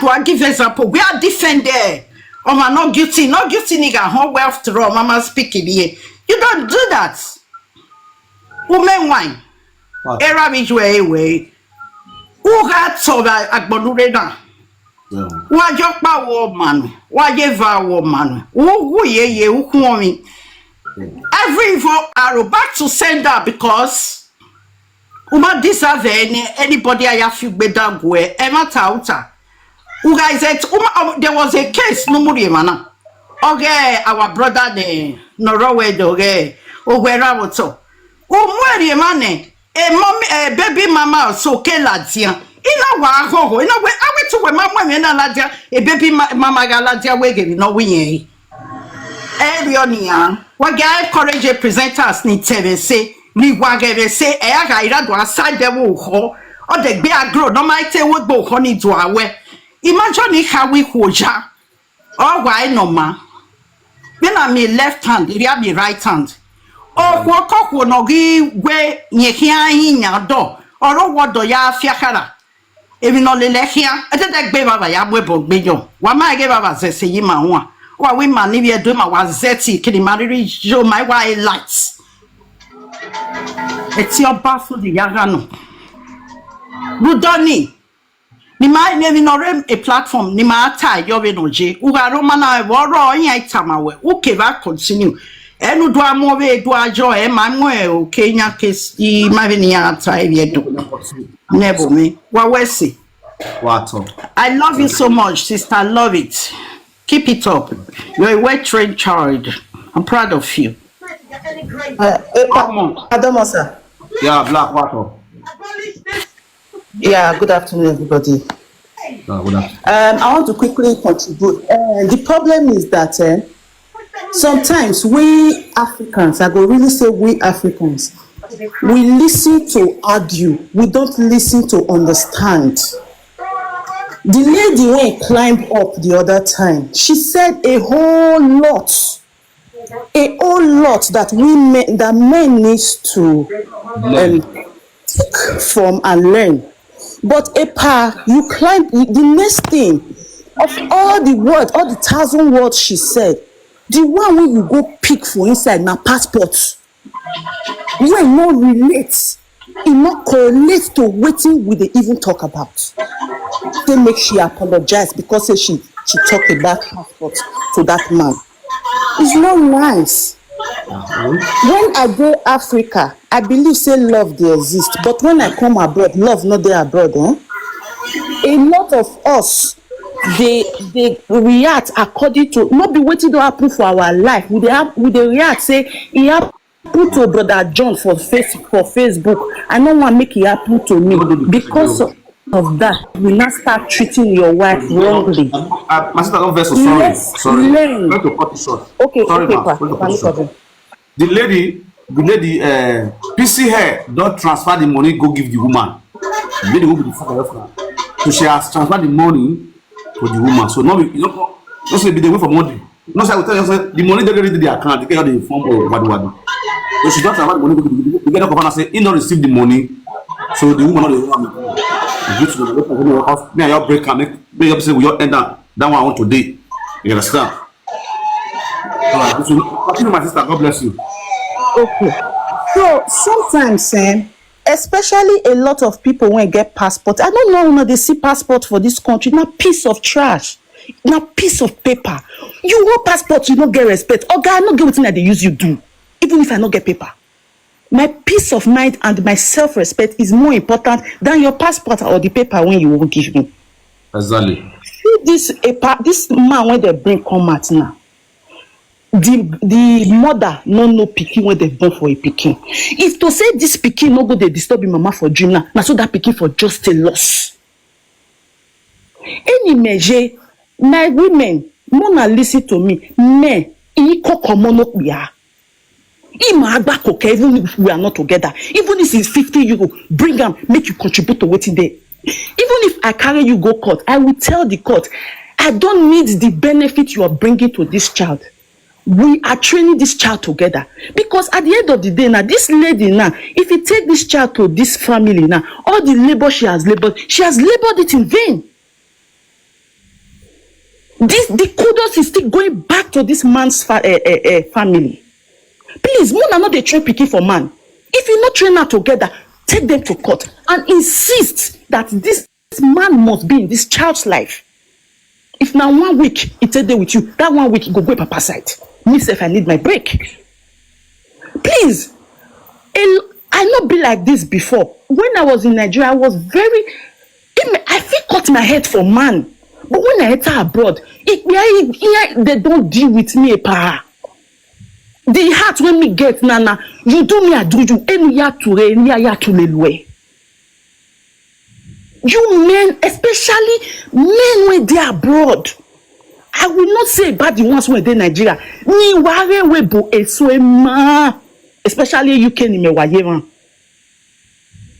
Do I give example? We are defended. Oh, man, not guilty, nigga. How wealth to roll, mama speaking here. You don't do that. Women wine. Era which way. Who got so that at Bonurena? Why your power woman? Why you woman? Who ye, who call me? Every vote arrow back to sender because Uma deserve anybody I have you better go Emma Tauta. Who guys said there was a case no more mana. Okay, our brother the Norway doge or where I was so. Where money? A mom a baby mama so kelatia. In a while, in a way, I went to where my women are a baby mama galatia wig no we. Erionia, what guy courage presenters need to say, ni wagere say, I got to aside the wall, or the bear grow, no matter what go honey to our way. Imagine how we hoja. Oh, why no ma? Then I me left hand, it be right hand. Oh, what cock will not give where ye hear in your door, or what do ya fiacala? Even no le here, I did that baby by ya webo bill. What my give us say, yima one. Wa we man if you do my wazeti kini marry show my white lights. It's your baffle the yagano. Budoni. Ni ma nevi no a platform ni ma tie your venoje. Uga romana woro yin itamawe. Uke va continue. Enu do amove do ajo e manwe o Kenya case I ma veni ata e do. Nebo me. Wa wesi. I love you so much, sister. I love it. Keep it up. You're a well-trained child. I'm proud of you. Adomosa. Yeah, black water. Yeah, good afternoon, everybody. Good afternoon. I want to quickly contribute. The problem is that sometimes we Africans, I go really say we Africans, we listen to argue. We don't listen to understand. The lady when climbed up the other time, she said a whole lot that men needs to take from and learn. But you climb the next thing of all the 1,000 words she said. The one when you go pick for inside na passport. When no relate. e no correlate to wetin we dey even talk about. Say make she apologize because say she talk about passport to that man. It's not nice. When I go Africa, I believe say love dey exist, but when I come abroad, love no dey abroad. A lot of us dey react according to no be wetin don happen for our life. We dey react say e happen to brother John for Facebook. I no wan make e happen to me because of that. We now start treating your wife wrongly. My sister, don't vex. Sorry. I'm going to cut it short. Okay, sorry, okay, ma. pa. The lady, PC hair don't transfer the money, go give the woman. The lady will be the father. So she has transferred the money to the woman. So no, not say be the way for money. No, say I will tell you, the money they already did the account. They get the form of wadu. So she don't transfer the money. The get up and say he not receive the money. So the woman not the woman. Me and your break and make up say we all end up that one I want today. You understand? So, my sister, God bless you. Okay. So sometimes, especially a lot of people when get passport, I don't know, they see passport for this country, not piece of trash, not piece of paper. You want passport, you don't get respect. Oh God, I don't get what they use you do, even if I don't get paper. My peace of mind and my self-respect is more important than your passport or the paper when you won't give me. Exactly. See this man when they bring come out now. The mother no pikin when they born for a pikin. If to say this pikin no go they disturb him mama for dream now so that pikin for just a loss. Any measure, my women, mona listen to me. Men, even if we are not together, even if it's 50 euro, bring them, make you contribute to waiting there. Even if I carry you go court, I will tell the court, I don't need the benefit you are bringing to this child. We are training this child together. Because at the end of the day now, this lady now, if you take this child to this family now, all the labor she has labored it in vain. The kudos is still going back to this man's family. Please, women are not a train picking for man. If you not train her together, take them to court and insist that this man must be in this child's life. If now 1 week it's a day with you, that 1 week you go papa side. Me if I need my break. Please, I not be like this before. When I was in Nigeria, I was I feel cut my head for man. But when I enter abroad, they don't deal with me, pa. The heart when me get nana, you do me, I do you. You men, especially men when they are abroad. I will not say about the ones when they Nigeria. Ni ware webo eswema, especially UK ni me wayeran.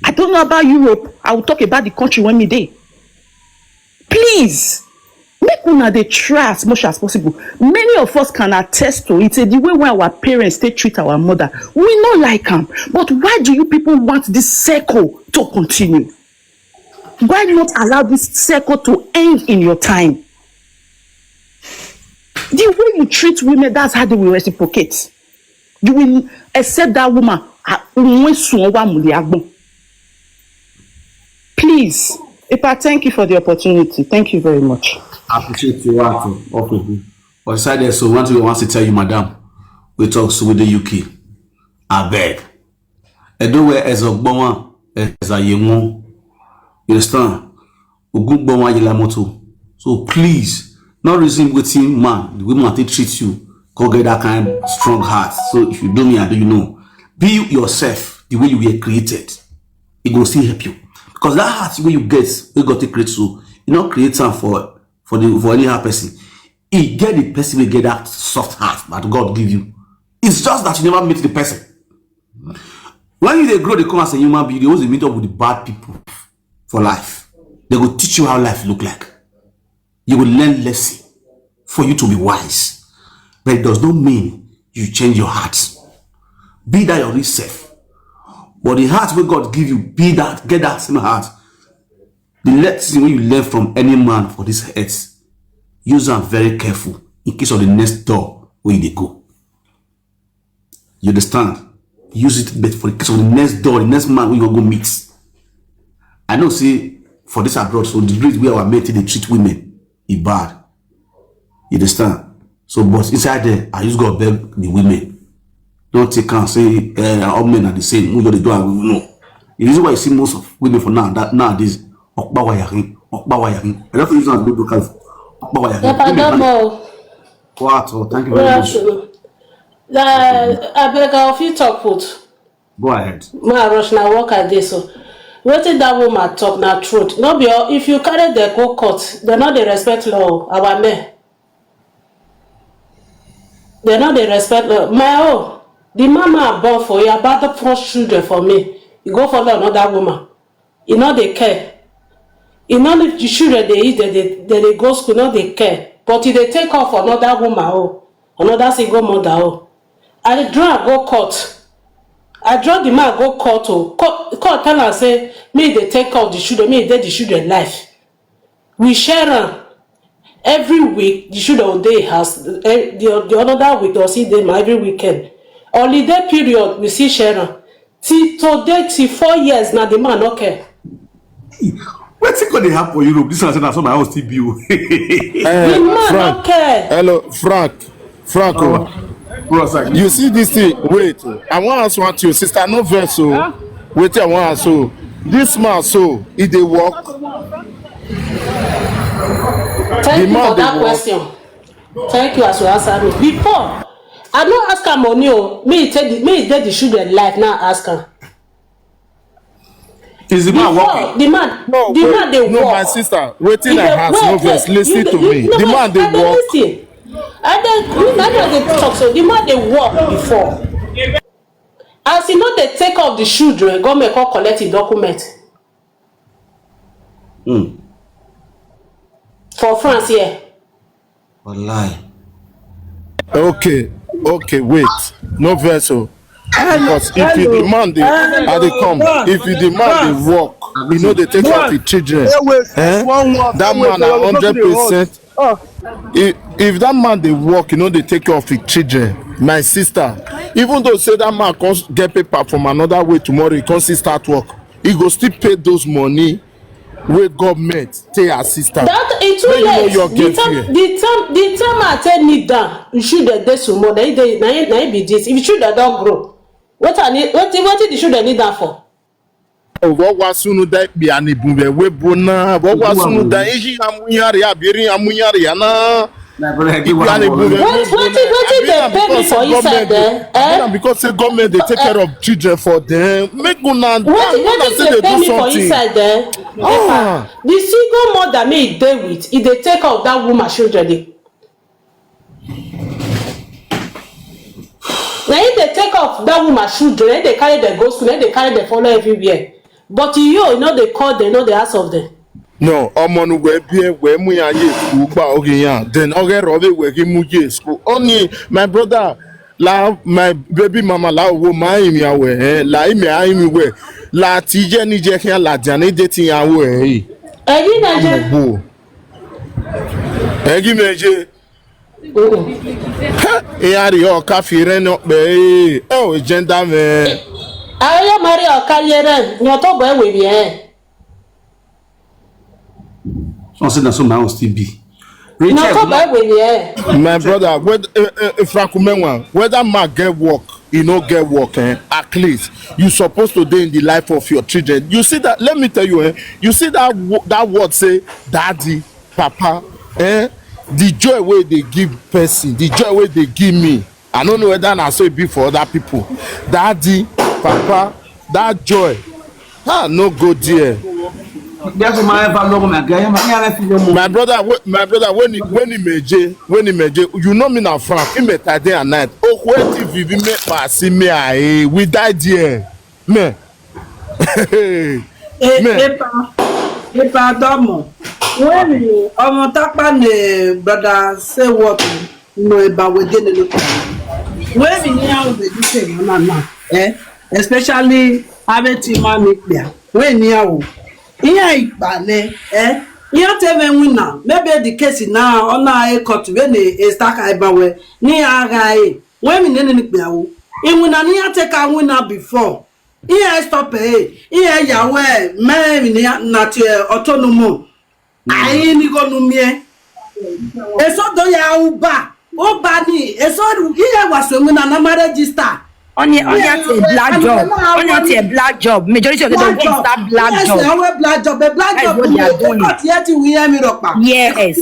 I don't know about Europe. I will talk about the country when me dey. Please, make una dey try as much as possible. Many of us can attest to it. The way when our parents they treat our mother, we not like them. But why do you people want this circle to continue? Why not allow this circle to end in your time? The way you treat women, that's how they will reciprocate. You will accept that woman. Please, Ipa, thank you for the opportunity. Thank you very much. I appreciate you. Okay. But aside there, so one thing I want to tell you, madam, we talk with the UK. I beg. I don't wear as a bomber as a young. You understand? So please, not reason with him, man. The woman they treat you, go get that kind of strong heart. So if you do me, I do you know. Be yourself the way you were created. It will still help you. Because that heart when you get, you got to create so you not create time for any other person. It get the person will get that soft heart that God give you. It's just that you never meet the person. When they grow, they come as a human being, they always meet up with the bad people for life. They will teach you how life look like. You will learn lesson for you to be wise. But it does not mean you change your heart. Be that your real self. But the heart where God give you, get that same heart. The lesson when you learn from any man for this earth, use them very careful in case of the next door where they go. You understand? use it, but for the case of the next door, the next man we gonna go meet. I know, see, for this abroad, so the rate where our mate they treat women is bad. You understand? So, but inside there, I just go beg the women. Don't take and say all men are the same. We don't do it. No. The reason why you see most of women for now that nowadays, I don't think it's not good because what? Oh, thank you very much. I beg of you talk put. Go ahead. My rush now work at this. So, wetin that woman talk na truth. No be all, if you carry the go court, they not dey respect law. Our men, they not dey respect law. My own, the mama born for you about the first children for me. You go follow another woman. You know they care. You know if the children they eat, they go school, no they care. But if they take off another woman, oh, another single mother, oh, I draw go court. I draw the man go court, oh, court tell her say me they take off the children, me they the children life. We share them every week. The children day has the another week or see them every weekend. Holiday period we see share them. Till today, till 4 years now the man okay. What's it gonna happen for Europe? This is not my house still build. The man Frank. okay. Hello, Frank. You see this thing? Wait, I want to ask one to your sister. No verse, so wait, I want to ask so. This man, so if they walk, Thank you for that question. Thank you as you answer me. Before, I don't ask her money. Me take the children life now. Ask her. Is the man walking? The man they walk. No, my sister. Waiting I ask no verse. Listen to me. The man they walk. And then I they talk so the man they walk before. As you know, they take off the children, go make her collect the document. For France here. Wallahi. Okay, wait. No vessel. Because if you demand they come, if you demand they walk, you know they take out the children. That man 100%. If that man they walk, you know they take off the children. My sister, even though say that man can't get paper from another way tomorrow, he can't start work. He go still pay those money with government take assistance. That it's too late. The time I tell me down, you should dey some more. Now be this. If you should don't grow, what the children need that for? What was soon that be an ibumbe we bona? What was soon that ishi amunyari abiri amunyari yana? What they pay me for inside there? Because the government they take care of children for them. Make una what say they pay do me for something. inside there? The single mother me dey with, if they take out that woman children. Now if they take off that woman children, they carry them go school, they carry them follow everywhere. But you know they call, they know the ask of them. No, omonu we bien we mu ya ye school ba oge yan. Then oge robe we ki mu ye school. Only my brother la my baby mama la wo ma imi awe la imi a imi we la ti je ni je kan la jani de ti yan wo Eyi na je. Egi meje. E ari o ka fi re no pe o gender me. Ayo mari o ka yere nyo to bo we bien. So my house still be. My brother, whether man get work, you know get work, at least you supposed to do in the life of your children. You see that? Let me tell you, you see that word say, daddy, papa, the joy where they give person, the joy where they give me. I don't know whether I say it be for other people. Daddy, papa, that joy, no go there. My brother, when he meje, you know me now, Frank. He met day and night. Oh, where TV me pass me, we died here, me. Pardon. When you on tapa brother say what no about within the local. When we now the same mama, especially having to make there. When you iya ìgbàlẹ̀ iya tẹ́wẹ̀ ń win maybe the case now ọ̀nà ayé court wey dey start àìbáwẹ̀ ní ara ẹ̀ wọ́n mi nínú ìgbéyàwó In when I take a winner before. Here stop here Yahweh, man, not autonomous. I ain't gonna me. Eso do ya uba. Oba ni. Eso here was when I register. Only a black job. Only a black job. Majority of them don't get that black job. Yes, black job. A black job. What they are doing. Yes.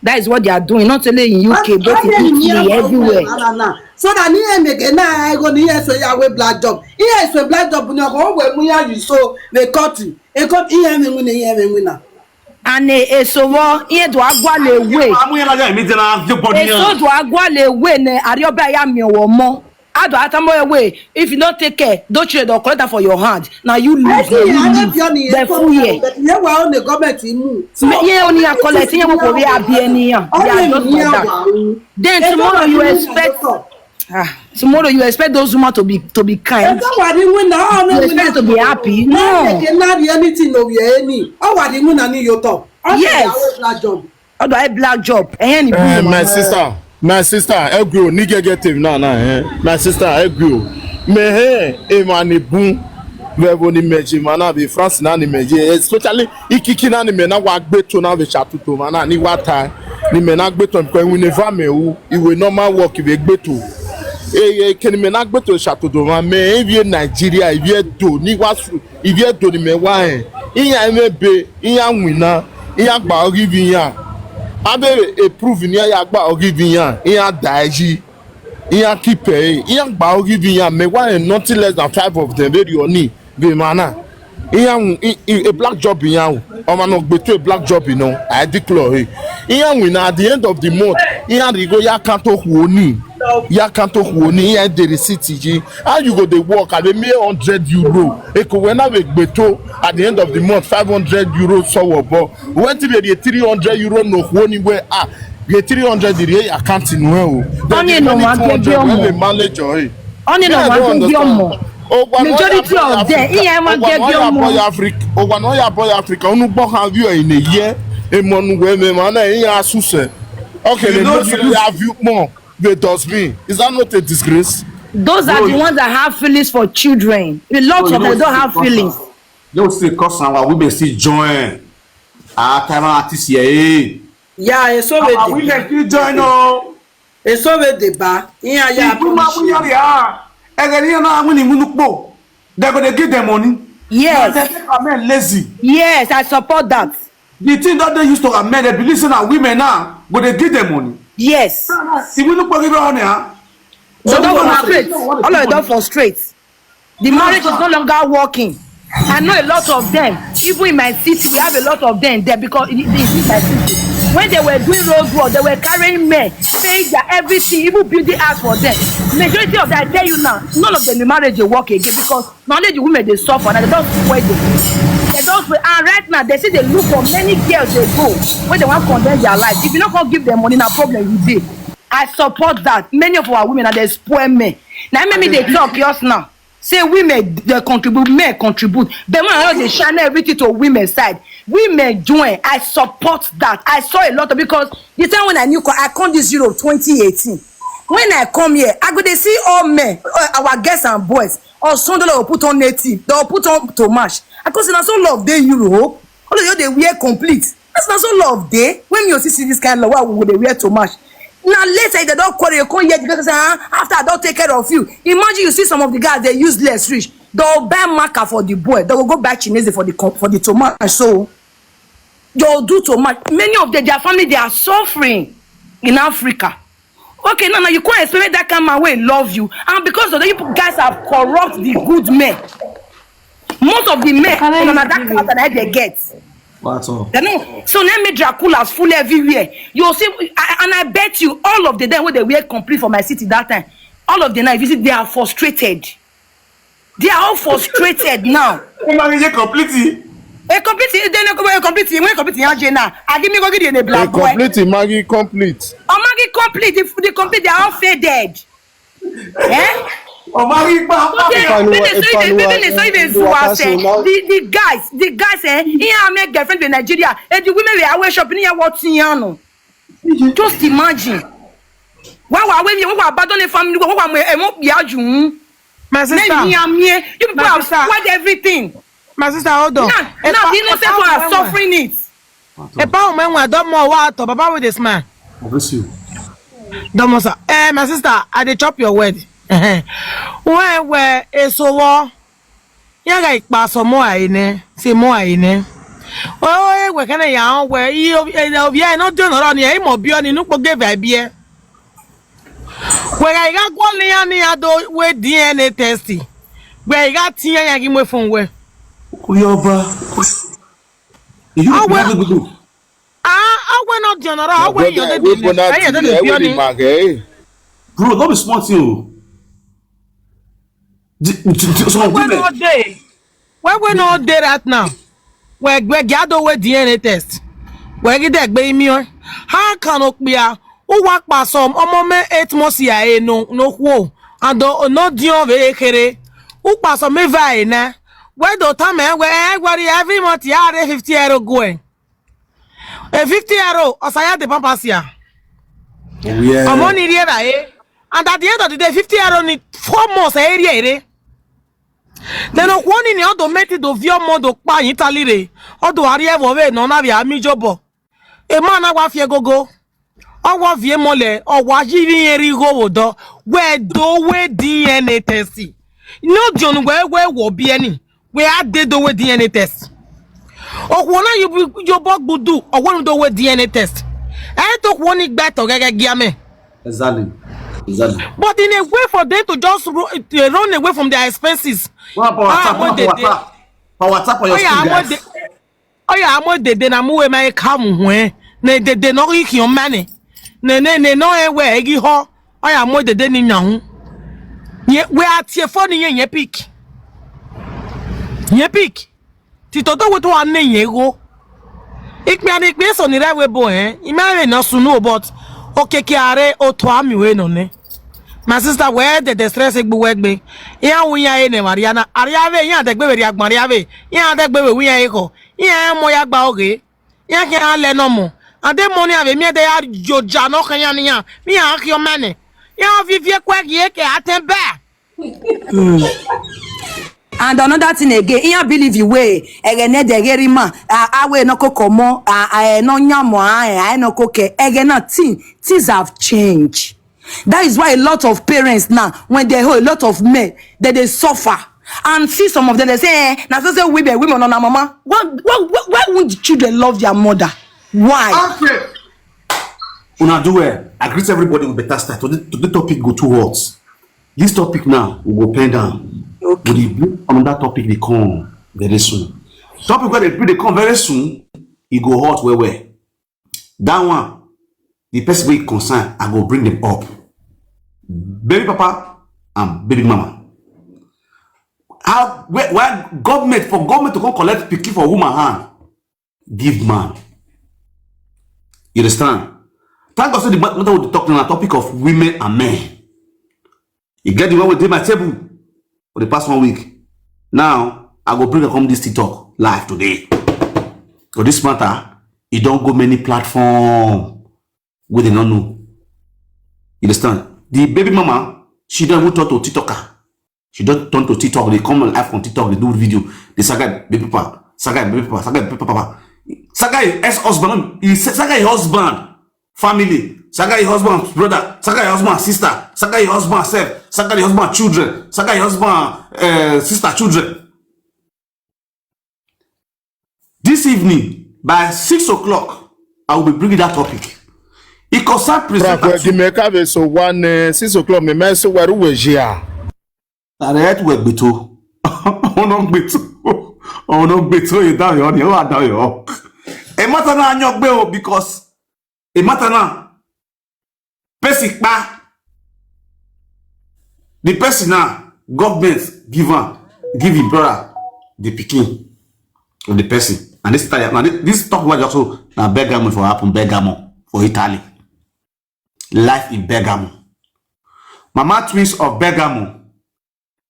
That is what they are doing. Not only in UK, but in Italy, everywhere. So that near make I go near so ya we black job. Yes, we black job. No go where we are you so the country. A cut here me winner. And so here do agwa le we. So do agwa le we ne arioba ya mi owo. Ado atamo way. If you don't take care, don't trade or collect for your hand. Now you lose. The full year. You are on the government move. Yeah, only a collecting you go be a Then tomorrow you expect. Tomorrow you expect those women to be kind. You expect to be happy. No. Yes. How do I black job? My sister, I grow negative now. My sister, I grow. Me emani boom. We only meji mana be France na ni meji. Especially ikiki na ni me na wa gbeto na be chatuto mana ni wata ni me na gbeto because we never me who it will normal work we gbeto. Can me na gbeto chatuto ma me if Nigeria if you do ni wasu if you do ni me wa iya mebe iya wina iya gba orivi yan. Abe approve ni ya gba orivi yan iya daiji iya kipe iya gba orivi yan me wa nothing less than 5 of them very oni be mana iya a black job yan o ma no gbe to a black job you know I declare iya win at the end of the month iya rigo ya kanto huoni iya the receipt ji how you go dey work at the mere €100 e ko when we gbe to at the end of the month €500 so wo when till the €300 no huoni we the 300 the account no o only no ma gbe omo manage only no ma gbe omo majority of them iya ma gbe omo ogwano boy Africa unu gbo have you in a year e monu we me man na iya asuse okay they know you have you more they does me is that not a disgrace? Those are the ones that have feelings for children. A lot of them don't have feelings. You see cause our women still join time artist here. Yeah, it's so we still join no. It's so the bar. Yeah, they're going to give them money. Yes. Men lazy. Yes, I support that. The thing that they used to have men, they believe that women now, but they give them money. Yes. If we look for on here, so don't frustrate. All of them frustrate. The marriage is no longer working. I know a lot of them. Even in my city, we have a lot of them there because it is my city. When they were doing road work, they were carrying men, paying their everything, even building house for them. Majority of that, I tell you now, none of them in marriage they work again because not only the women they suffer, and they don't where they don't. And right now they say they look for many girls they go when they want to condemn their life. If you not gonna give them money, no problem with it. I support that. Many of our women are they spoil men. Now maybe they talk yours now. Say women they contribute, men contribute. But when they shine everything to women's side, women join. I support that. I saw a lot of because the time when I come this Europe 2018. When I come here, I go to see all men, our girls and boys. Or some will put on native, they will put on tomash. I go say na so love day Europe. All of you they wear complete. That's not so love day. When you see this kind of love, they wear tomash. Now later they don't call you come here because after I don't take care of you. Imagine you see some of the guys they use less rich. They'll buy marker for the boy. They will go buy Chinese for the tomato. So they'll do tomato. Many of their family they are suffering in Africa. Okay, now you can't expect that kind of way love you, and because of the you guys have corrupt the good men. Most of the men that kind they get. That's all. So let me Dracula's full everywhere. You'll see, and I bet you all of the them when they were complete for my city that time, all of the night visit they are frustrated. They are all frustrated now. Completely. A complete, then complete now. I give me go get in a black boy. Complete, Maggie complete. Oh, Maggie complete. If they complete, they are all faded. Eh? Oh, Maggie, the guys, here I make girlfriend in Nigeria, and the women we are shopping here. What's in Just imagine. Wa we abandon the family. Wa mo biaju. My sister. You people have spoiled everything. My sister, hold on. Now the innocent people are suffering it. Epa o don't more water. Baba with this man. Bless you. Don't more, sir. My sister, I dey chop your word. Where so war. Yaga ikpa so mo aine. Se mo aine. Oh, we can ya where you not doing around here. Mo bi oni nu po give abie. Where I got one near do we DNA testing. Where I got tia ya gi mo phone where. Uyoba. You do. I went not general. I went bro, don't be smart you. Where we not there right now? Where gather with DNA test. Where get that baby? How can it be? Who work by some? Moment 8 months here, no whoa. And no deal very kere. Who pass on me vine? Where the time where every month you are 50 euro going. A 50 euro, or say the pampasia. Oh, yeah. I'm only here, and at the end of the day, 50 euro need 4 months area. Then one in the automated of your model by Italy, or do I have away no navia mi jobo. A man I want go. Or what via mole, or what you go do, where do we DNA test? No, John, where will be any? Where I did do with DNA test. Or one you your bug would do, or one do with DNA test. I took one it better, Gagame. Exactly. But in a way for them to just run away from their expenses. What WhatsApp on your screen, guys? Oh yeah, I'm what they move my come when they know your money. No where he ho. I am what they now. Yet we are here for the peak. Ye peak. Tito with one name ye go. Ik me on the right boy, you may not know, but okay, Kiare or Twami way no. My sister, where the distress work me? Yeah, we are in Mariana. Ariave, yeah, the baby Mariave. Yeah, that baby we are echo. Yeah, Moya Baoge. Yeah, can let no more. And then money have me, they are Jojano Kanyania. Me, I your money. Yeah, if you quack yeke, I turn back. And another thing again, you believe you way, again, the gerima, I will no kokomo, I no nyamo, I no coke, again, things have changed. That is why a lot of parents now, when they hold a lot of men, they suffer. And see some of them, they say, now so say women on our mama. Why would children love their mother? Why? Okay. Una do well. I greet everybody with better start. The topic go towards. This topic now will go pen down. Okay. We on that topic they come very soon. Topic where they come very soon, it go hot where. That one, the person we concerned, I go bring them up. Baby papa and baby mama. How why government to come collect pikin for woman hand, give man. You understand? Thank God, so the matter we talking on a topic of women and men. You get the one with my table for the past 1 week. Now I go bring come this TikTok live today. So this matter, it don't go many platform where they don't know. You understand? The baby mama, she don't even talk to TikToker. She don't turn to TikTok. They come live on TikTok. They do video. They saga baby papa, saga baby papa, saga baby papa. Saga is ex-husband. Saga is husband, family. Saga is husband, brother. Saga is husband, sister. Saga is husband, self. Saga is husband, children. Saga is husband, sister, children. This evening by 6 o'clock, I will be bringing that topic. It concern present. So 6 o'clock. Me mess where we here. Arrête we beto. On beto. On beto you down your down your. E matana anyok be o because e matana person pa the person now government give him brother the pikin of the person and this talk about also na Bergamo for happen Bergamo for Italy. Life in Bergamo. Mama twins of Bergamo,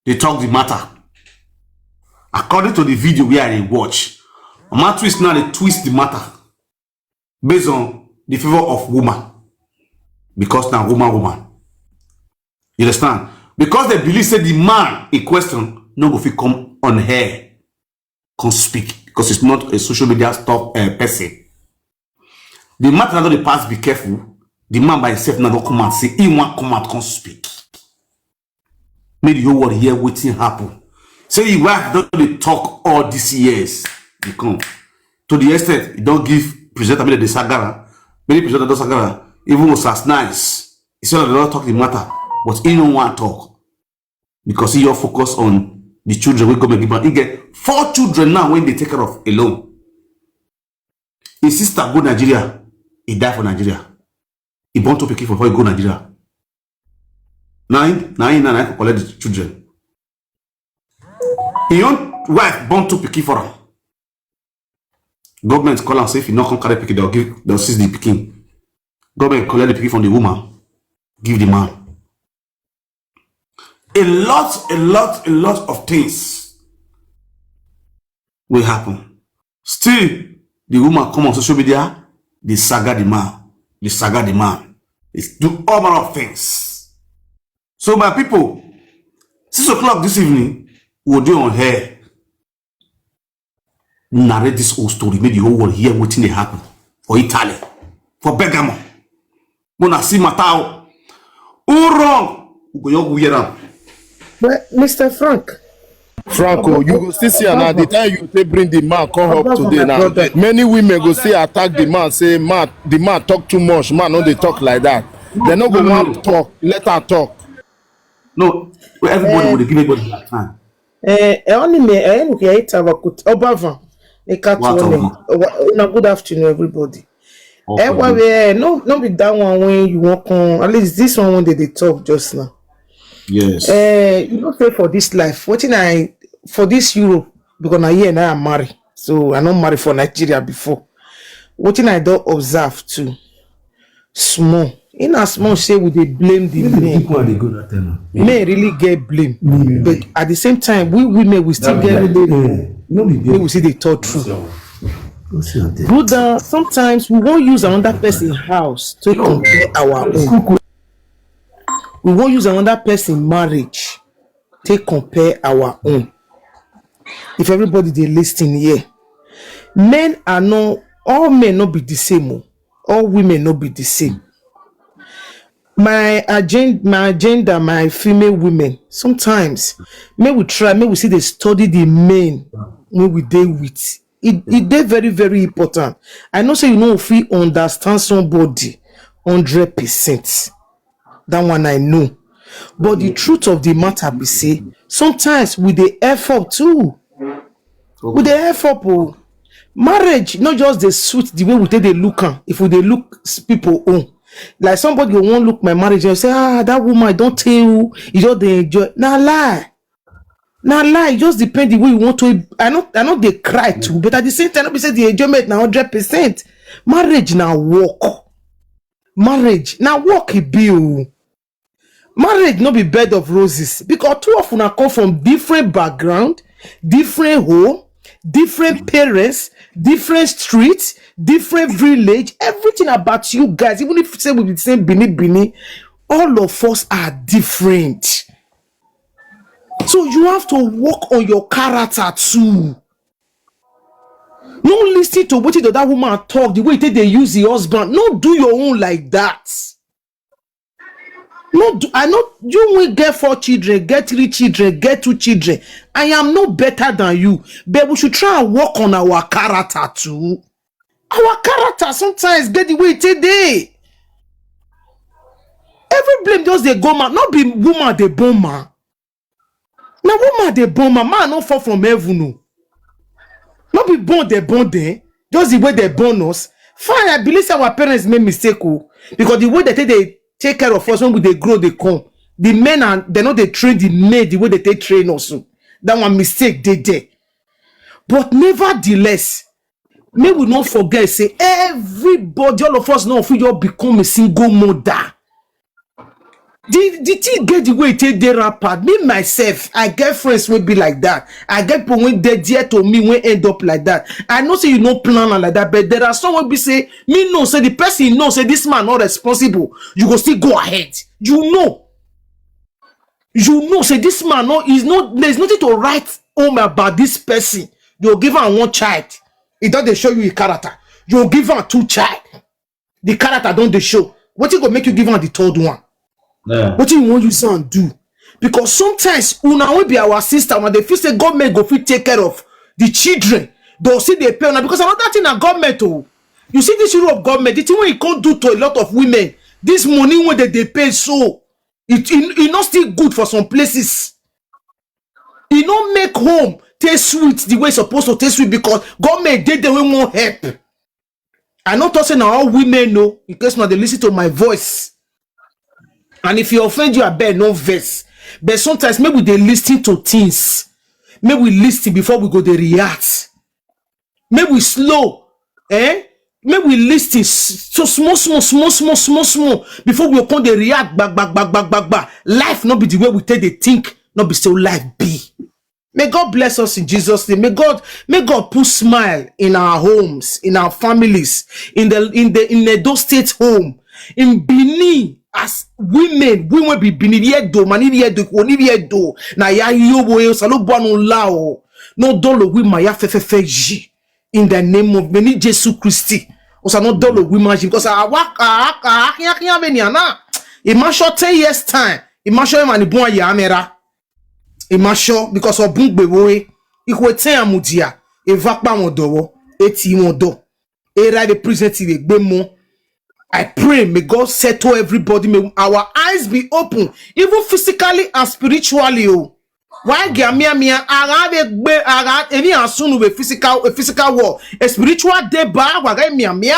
they talk the matter. According to the video we are in watch, Mama twins now they twist the matter based on the favor of woman. Because now woman. You understand? Because they believe say the man in question no go fit come on air, come speak because it's not a social media stuff person. The matter now the pass be careful. The man by himself now don't come out say he want come out come speak. Make the whole world hear wetin happen. Say the wife don't dey talk all these years. They come to the extent he don't give presenter the sagara. Many presenter don't sagara. Even was as nice. He said they don't talk the matter, but he don't want talk because he all focus on the children we come and give. He get 4 children now when they take care of alone. His sister go Nigeria. He die for Nigeria. He born to pick for before he go Nigeria. Now he collect the children. His own wife born to pick for him. Government call and say if he not come carry pikin, they'll seize the pikin. Government collect the pikin from the woman, give the man. A lot of things will happen. Still, the woman come on social media, they saga the man. They do all manner of things. So my people, 6 o'clock this evening, we'll do on air. Narrate this whole story, make the whole world hear what they happen for Italy, for Bergamo. Mona see Matao. Who wrong? We go hear them. But Mr. Franco, you go still see now the time you say bring the man come up today now. Many women go say attack the man, say man, the man talk too much, man no they talk like that. They no go want to talk, let her talk. No, everybody will give everybody that time. Only me, Obavan. Good afternoon, everybody. No be that one when you walk on. At least this one when they talk just now. Yes. You don't pay for this life. For this Europe because I here now I'm married, so I not married for Nigeria before. What I don't observe too small. In as small say we they blame the men. Men really get blame, but at the same time we women we still get blame. We see the thought through. But sometimes we won't use another person's house to compare our own. We won't use another person's marriage to compare our own. If everybody they listening here, men are not all men not be the same. All women not be the same. My agenda, my female women. Sometimes, may we see they study the men we deal with. It they very, very important. I know say you know if we understand somebody 100%. That one I know. But the truth of the matter be say, sometimes with the effort too. With the effort, marriage not just the suit the way we take they look am. If we they look people own. Like somebody won't look my marriage and say, that woman don't tell you, you just they enjoy. Now lie. It just depends the way you want to. I know they cry too, but at the same time, I say the enjoyment now 100%. Marriage now work. Marriage now work it be. Marriage no be bed of roses because two of una come from different background, different home, different parents, different streets, different village. Everything about you guys, even if you say we be the same Bini, all of us are different. So you have to work on your character too. No listen to what that woman talk, the way they use the husband. No do your own like that. I know you will get 4 children, get 3 children, get 2 children. I am no better than you, but we should try and work on our character too. Our character sometimes get the way today. Every blame just they go man, not be woman they born man. Now woman they born man not fall from heaven no. Not be born there, just the way they born us. Fine, I believe our parents made mistake because the way they take care of us when they grow, they come. The men they know they train the men the way they train us. That one mistake they did. But nevertheless, may we not forget, say everybody, all of us know if we just become a single mother. The thing get the way it take the rapper. Me myself, I get friends will be like that. I get people when they dear to me when end up like that. I know say you no plan like that, but there are some will be say me no say the person know say this man not responsible. You go still go ahead. You know. You know, say this man there's nothing to write home about this person. You'll give her one child. It don't they show you a character. You'll give her 2 child. The character don't they show. What you gonna make you give her the 3rd one? Yeah. What you want you son do? Because sometimes una will be our sister when they feel say government go fit take care of the children. They'll see they pay now because another thing na government oh. You see this rule of government, the thing what it can't do to a lot of women. This money when they pay so it not still good for some places. It not make home taste sweet the way it's supposed to taste sweet because government did the way more help. I not saying now all women know in case now they listen to my voice. And if you offend you, I bet no vex. But sometimes maybe they listen to things. Maybe we listen before we go they react. Maybe we slow. Maybe we listen so small before we come they react back. Life not be the way we take the think, not be so life be. May God bless us in Jesus' name. May God put smile in our homes, in our families, in the Edo State home, in Benin. As women be Benin yedo, mani yedo, na ya yobo salo bwanu lao. No dolo we maya fefefeji in the name of many Jesus Christi. Osa no dolo we maji because I work ya beniana. Imasho 10 years time. Imasho mani bwa ya amera. Imasho because of bungbe boy. Ikwe 10 amudia. Evakpa modowo. Eti modo. Era the present mo. I pray may God settle everybody. May our eyes be open, even physically and spiritually. Why mia any asunu a physical war, a spiritual deba mia.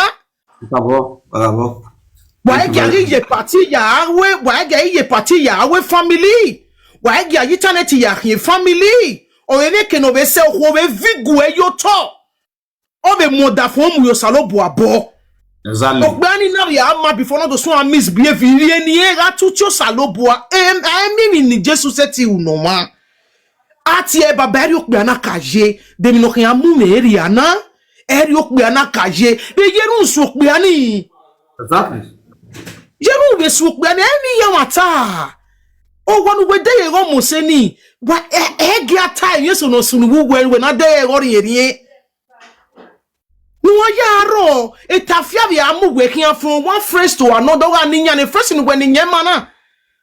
Why ye party Yahweh? Why ye party Yahweh family? Why ye eternity Yahweh family? Or any can over sell who vigue your talk. Or the mother form your salobo abo. Exactly. Before not to misbehave in to saloboa. I mean in Jesus said you no man. Atie babariok biana kaje, de minokia mumeriana, eriok biana kaje, de yerun souk biani. Exactly. Yerun be souk biani, any yamata. Oh, one way day almost any. But get time, yes or no soon when I dare or ye. No yaro etafia bi amu working from one phrase to another one in the first in when in yamana.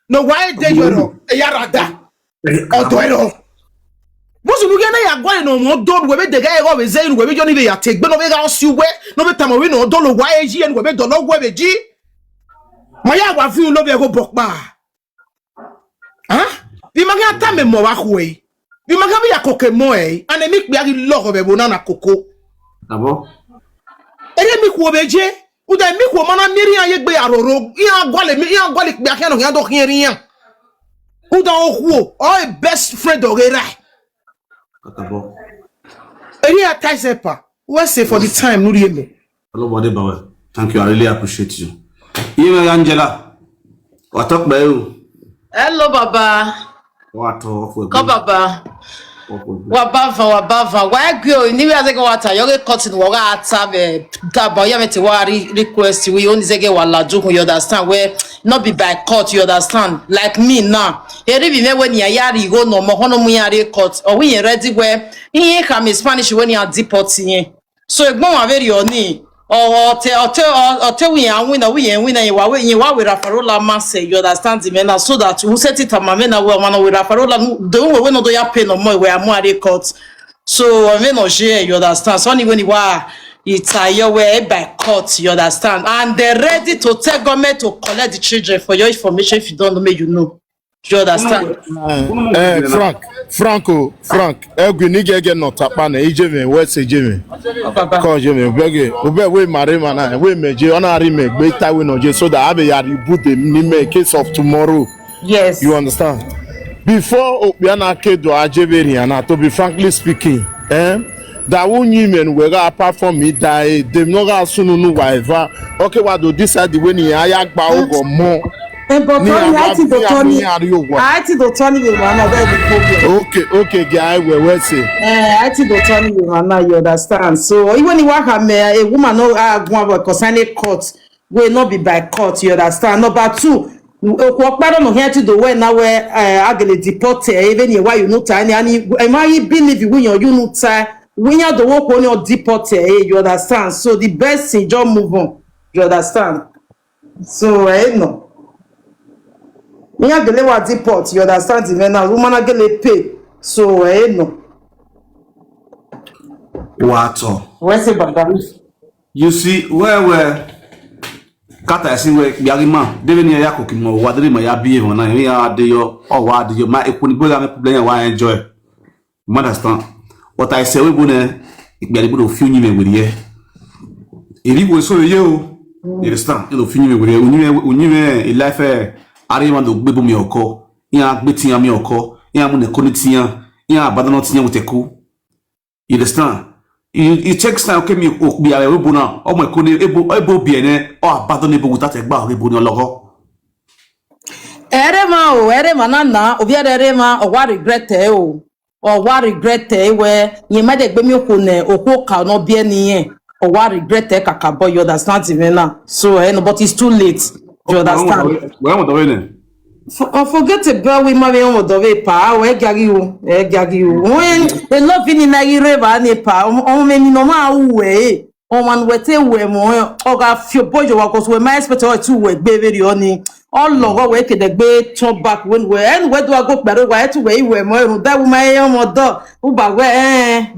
No why they yaro yarada. Odoero. What's you gonna ya going no more done we the guy always saying we don't need ya take but no we house you where no be time we no dollar why g and we don't know where g. Maya wa fi no be go bokpa. Huh? Di maga ta me mo wa hwe. Di maga be ya koke mo and make be agi log of e bonana koko. Abo. Ere mi ku obeje u da mi ku mana miri an yegbe aroro yan gwale pe akan no yan do kiri yan u da oku o best friend ogera Abo. Ere ataisepa we say for the time no rieme. Hello body bawe. Thank you, I really appreciate you. Yeme Angela. What talk by you? Hello baba. What talk for? Come baba. Wabava why go ni we azeke wata yoge cotton woga atabe gabo ya meti wari request we only zege wala do you understand where not be by court you understand like me now eri bi me when ya yari go no mo hono mu yari court or we ready where in come Spanish when you deport yin so egbon wa very oni or we and win you wa we rafarola masse you understand me now so that who set it am na we man we rafarola do we no do ya pay no more we am court so we no share you understand so when you are it's your way by court you understand and they're ready to tell government to collect the children for your information if you don't know me you know you understand Frank egwinige no tapa na ijeme we se jeme ko jeme bege obe we mare mana we meje onari me gbe tawe no je so that abe ya reboot ni me case of tomorrow. Yes, you understand before obiana kedo ajeberi na to be frankly speaking that women we ga apart from me die dem no ga sunu nu waiva okay what do decide the way ni ayagba ogo mo. I think the Tony will run away. Okay, guy, we say. I think the Tony will run, you understand. So even if a woman no concerning court will not be by court, you understand. Number two, Okparo no here to the way now where agele deport even why you no time and I believe when you no time when you the work when you deport you understand, so the best thing just move on, you understand, so no when you gele wa deport you understand even now woman agele pay, so no What where say baba you see where kata esi we biarima debe ni ya kokimo wa debe ma ya bi ho na ya de yo o wa de yo ma ekuni boga me problem wa enjoy you understand what I say we bu na biari bu do fi nyi me wuri ye iri wo so ye o you understand do fi nyi me wuri ye unyi me life ari ma do gbe bu mi oko ya gbe ti ya mi oko ya mu ne ko ni ti ya abadon ti ya wo teku you understand. It takes time okay me be a rebona o mo ko ni ebo bi ene o abandon ebo without egba o ebo ni ologo erema na obi erema o wa regret o wa regret we yin ma de gbe mi ko ne oko ka no bi eniyen o wa regret kaka boy you understand even now, so no but it's too late, you understand. we am do we Forget about we ma be on do we pa o gari o when the love in na ire ba ni pa o me ni no ma we o man we te we mo o ga fi bojo wa cause we my expect o tu we gbe very oni all logo we ke de gbe turn back when we and where do I go paro wa tu we mo e da wo ma e mo do u ba we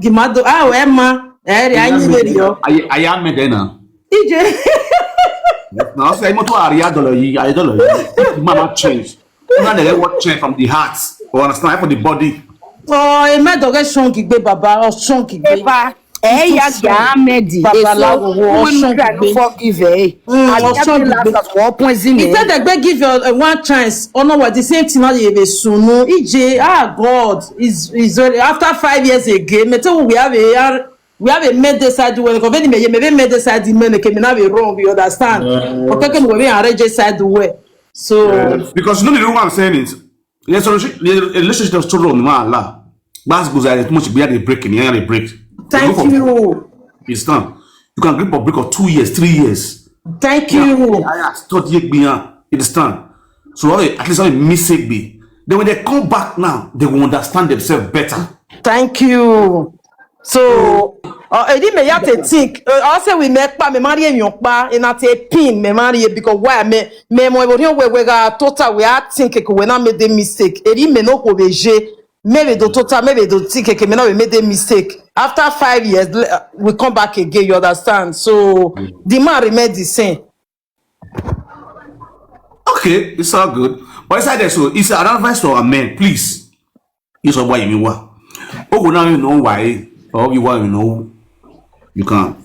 gimado we ma ri anyi very yo I am me na ije no say mo to aria dollar yi I dollar yi mama change na dey what change from the heart or understand for the body e me do get shon ki gbe baba o shon ki gbe Eba, ya ga medi. Babalawo wo shon ki gbe Forgive eh. o shon ki gbe. What point in Instead they go give you one chance, or no what the same thing now you be sunu. EJ, God is after 5 years again. Me tell we have a made decide when go very maybe made decide me make me now be wrong, you understand? Okay, can we arrange side the way. So because you know the reason why I'm saying it. The relationship is too long, man. That's goes at much be at breaking, yeah, they break. thank you. It's done. You can grip a break of 2 years, 3 years. Thank you. I study it beyond. You understand? So at least I mistake be. Then when they come back now, they will understand themselves better. Thank you. So edi me ya te think I say we make pa me marry emion pa e na te pin me marry because why me mo we ga total we are think ke we na made the mistake edi me no ko beje maybe do total maybe do think ke me na we made the mistake after 5 years we come back again, you understand, so the man remain the same. Okay, it's all good. But inside there, so it's an advice to a man, please. It's what you mean what. Oh, now you know why, or you want to know. You can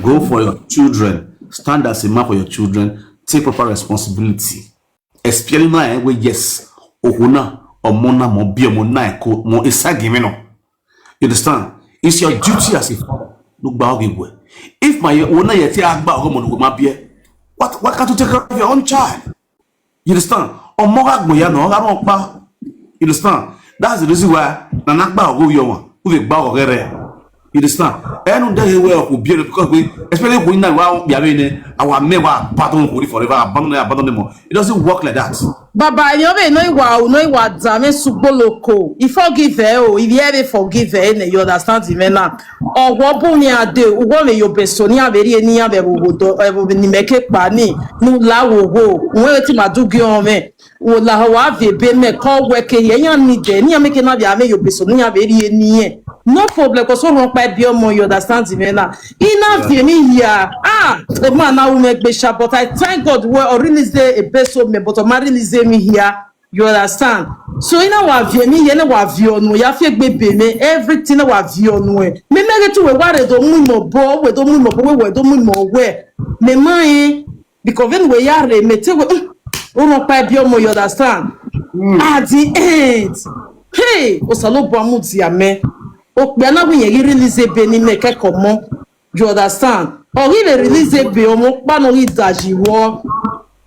go for your children, stand as a man for your children, take proper responsibility. Especially now, where yes, Ohuna or Mona mo be mo na ko mo isagimeno. You understand? It's your duty as a father. Look back away. If my owner yet agba or mo ma be, what can't you take care of your own child? You understand? Or more agboya no pa. You understand? That's the reason why nanakba go your one. Who the bag or you understand? And that will be because we, especially when now we are our member pardon forever, abandon them. It doesn't work like that. Baba, you know what Zame Suboloko. If forgive if you ever forgive you understand him now. Or what bunya de, one of your personia very near the wood, ni make pani, no lawo go, where to my do giome, or la Hawaii, be me call working, yan need, near making up your personia very near. No problem, because one by Biomo, you understand him now. Enough, here. The man now will make me sharp, but I thank God we release a best of me, but I release me here. You understand? So in our view, me, you know what view no, ya fake baby, me everything our view no. Me make it to a worry, don't move more, we don't move more, where me mind because when we are me tell we by Biomo, you understand? At the end, hey, Osalo Bamuzi ame. We are not going to release a penny make a comment. You understand? Or he release a be omo pa no idaji wo.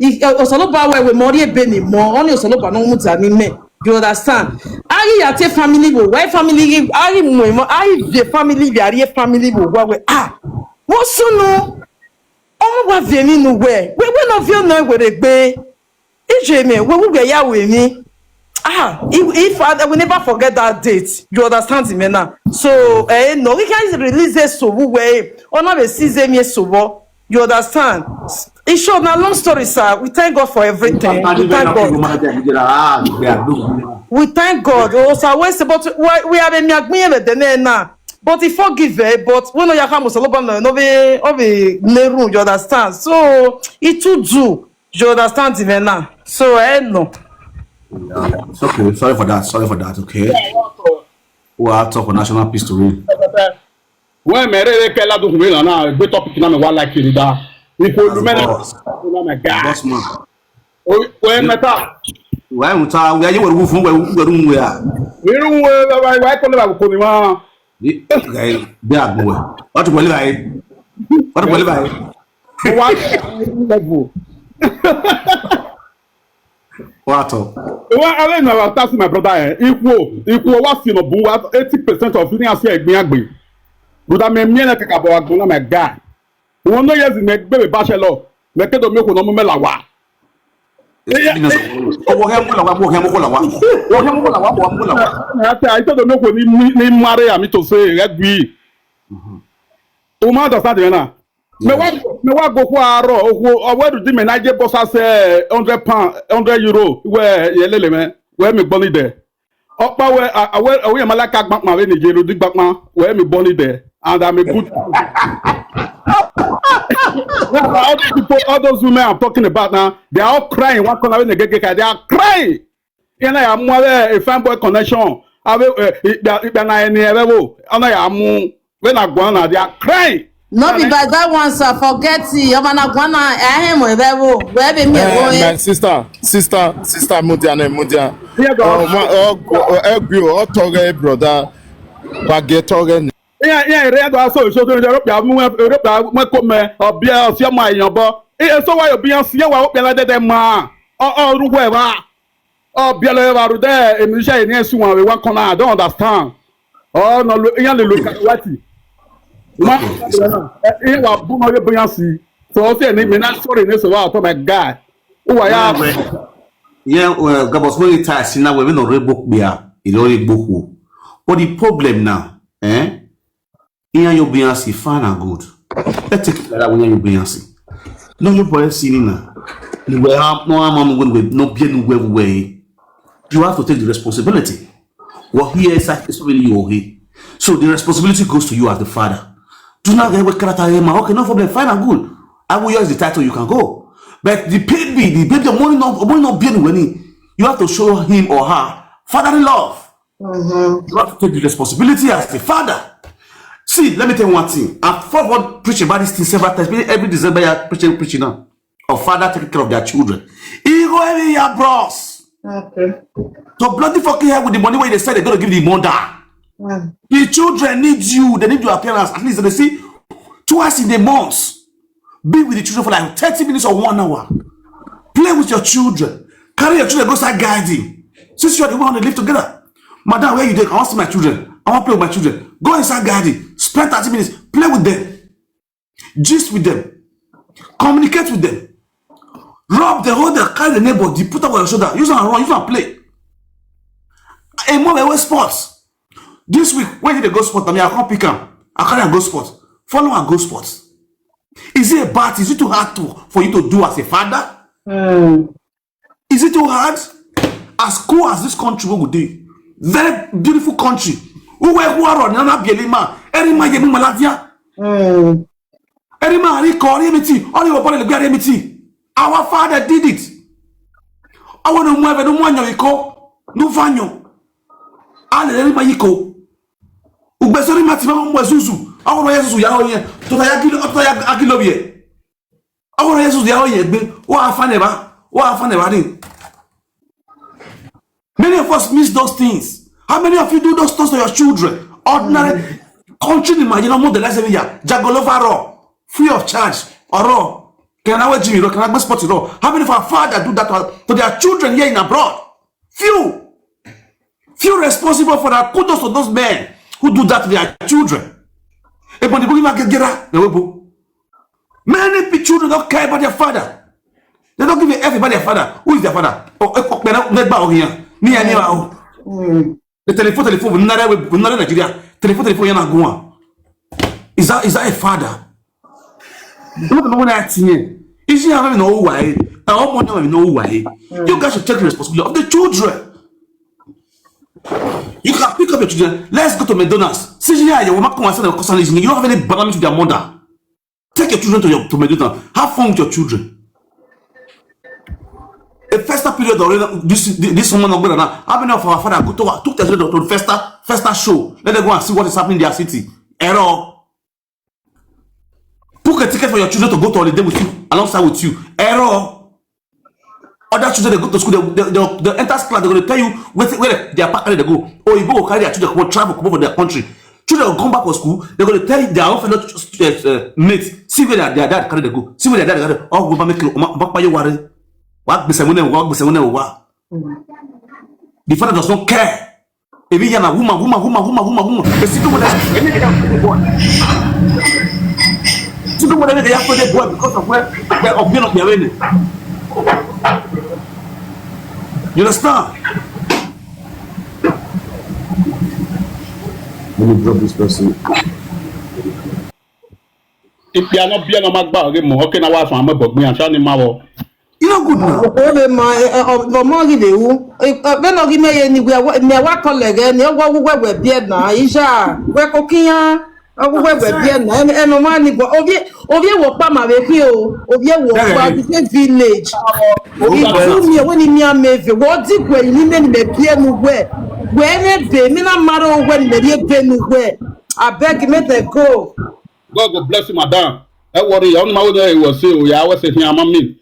Osoloba we mori e beni mo, only osoloba no mutani me. You understand? Ari ya te family wo, why family ari mo, ari the family bi ari family wo wa we Wo sunu. Omo wa veni nu we no feel no we regbe. DJ me, when we were here with me, if I will never forget that date, you understand me now. So, no, we can release this so we way, or not a season, yes, so you understand. It's short, now long story, sir. We thank God for everything. We thank God. We thank God. Oh, so we have a myagme the now. But he forgive her, but when you come to you understand. So it too do. You understand me now. So no. Yeah. It's okay. Sorry for that. Sorry for that. Okay. We'll have talk for national peace to read. When me re ke la do me na gbe topic na me wa like ni da. If you me na my god. Boss man. O meta. Why muta we aye we fun we ya. We run we ko le ba ko ni ma. Guy be agbo we. What to believe I? What to believe I? What level? What up? Well, I know about that, my brother. Equal what's in a boo 80% of you see a gbin. Brother, me na kaka bo agbon my guy. Won no years me be bachelor. Me ke do me ko no me la wa. I told me ko ni marry am to say regbi. O ma do stand na. Me wa go for aro o we do me na je boss say 100 pound 100 euro we yelele me we me gbon there. Opa we malaka gbapma we Nigeria di gbapma we me born there and I'm a good all those women I'm talking about now, they are all crying one corner when they get are crying. You know, I'm a fanboy connection. When they are crying. No be by that one, sir. Forget it. You're gonna go na him with where be me My sister Mudia. Oh, toge brother. Bage toge. Yeah, read also so Europe me obia osia ma yan bo. So why obia sia wa opia de ma. Ruwe wa. Obia le wa ru de emisha ni esu wan we wan corner. I don't understand. Oh no, yan le look what ma wa bu no be yan si. So say ni me na sorry ni so wa to my god. Who ya Yeah, gabos mo ita sina we no rebook bia. Ilori boku. But the problem now, Ian your Beyonce fan and good. Let's take it like that when you're Beyonce. No, your boy singing now. No bien way. You have to take the responsibility. What here is really your way. So the responsibility goes to you as the father. Do not get what character okay, no problem, fine and good. I will use the title, you can go. But the baby, the money not bien when you have to show him or her fatherly love. You have to take the responsibility as the father. See, let me tell you one thing. I've forward preaching about this thing several times. Every December, you're preaching now. Of father taking care of their children. You go every year, bros. Okay. So bloody fucking hell with the money where they said they're going to give the mother. The children need you. They need your appearance. At least they see twice in a month. Be with the children for like 30 minutes or 1 hour. Play with your children. Carry your children, go start guiding. Since you're the one to live together. Madam, where you there? I want to see my children. I want to play with my children. Go inside garden. Spend 30 minutes. Play with them. Gist with them. Communicate with them. Rub the whole carry the neighbor. The put up on your shoulder. Use and run. Use and play. A more away sports. This week, when you go sports, I mean, I can't pick them. I can't go sports. Follow and go sports. Is it a bad? Is it too hard for you to do as a father? Is it too hard? As cool as this country will do. Very beautiful country. Who are Nana Bielima? Erima Yemu Malavia. Erima Rico, Remiti, only upon the Remiti. Our father did it. I want to move no one Yiko, no Vanyo. Ale Erima Yiko. Ubesori Matima Mwazuzu. I want to Yesu Yahoye, to the Agilobie. I want to Yesu Yahoye, or I find ever. Many of us miss those things. How many of you do those things to your children? Ordinary country, imagine more than last year. Jagolova raw, free of charge, or raw. Can I Jimmy? Can I spot it raw? How many of our fathers do that to their children here in abroad? Few responsible for that. Kudos to those men who do that to their children. Many children don't care about their father. They don't give everybody a father. Who is their father? The telephone, Nigeria. Telephone, you're not going. Is that a father? Don't know that thing. Is he having no way? No way. You guys should take the responsibility of the children. You can pick up your children. Let's go to McDonald's. See here, you don't have any balance with their mother. Take your children to McDonald's. Have fun with your children. The first period already, this woman of now. How many of our father took the children to the first show? Let them go and see what is happening in their city. Error. Book a ticket for your children to go to holiday with you, alongside with you. Error. Other children they go to school, they enter class, they're going to tell you where their parents they go. Or you go carry their children, come travel, come over their country. Children will come back to school, they're going to tell you their own fellow mates, see where their dad carry they go. See where their dad carry. Oh, go make you worry. What the father does not care. If you're a woman. The second one they have to the boy because of where the opinion of their enemy. You understand? Let me drop this person. If you are not being a magba, okay, now I'm a bug me and trying to marvel. You know good now. Oh, my money they who. When I give me anywhere, me what colleague, and you go where beer now, Isha, where cooking. Where beer now, and no money, but Ovie walk by my way, Ovie walk by the same village. Ovie, when he me a mave, what did when you mean the beer no where? When it be, me no matter when the beer no where. I beg you, make them go. God bless you, madam. That worry, on my way was say, we are saying, I'm a mean.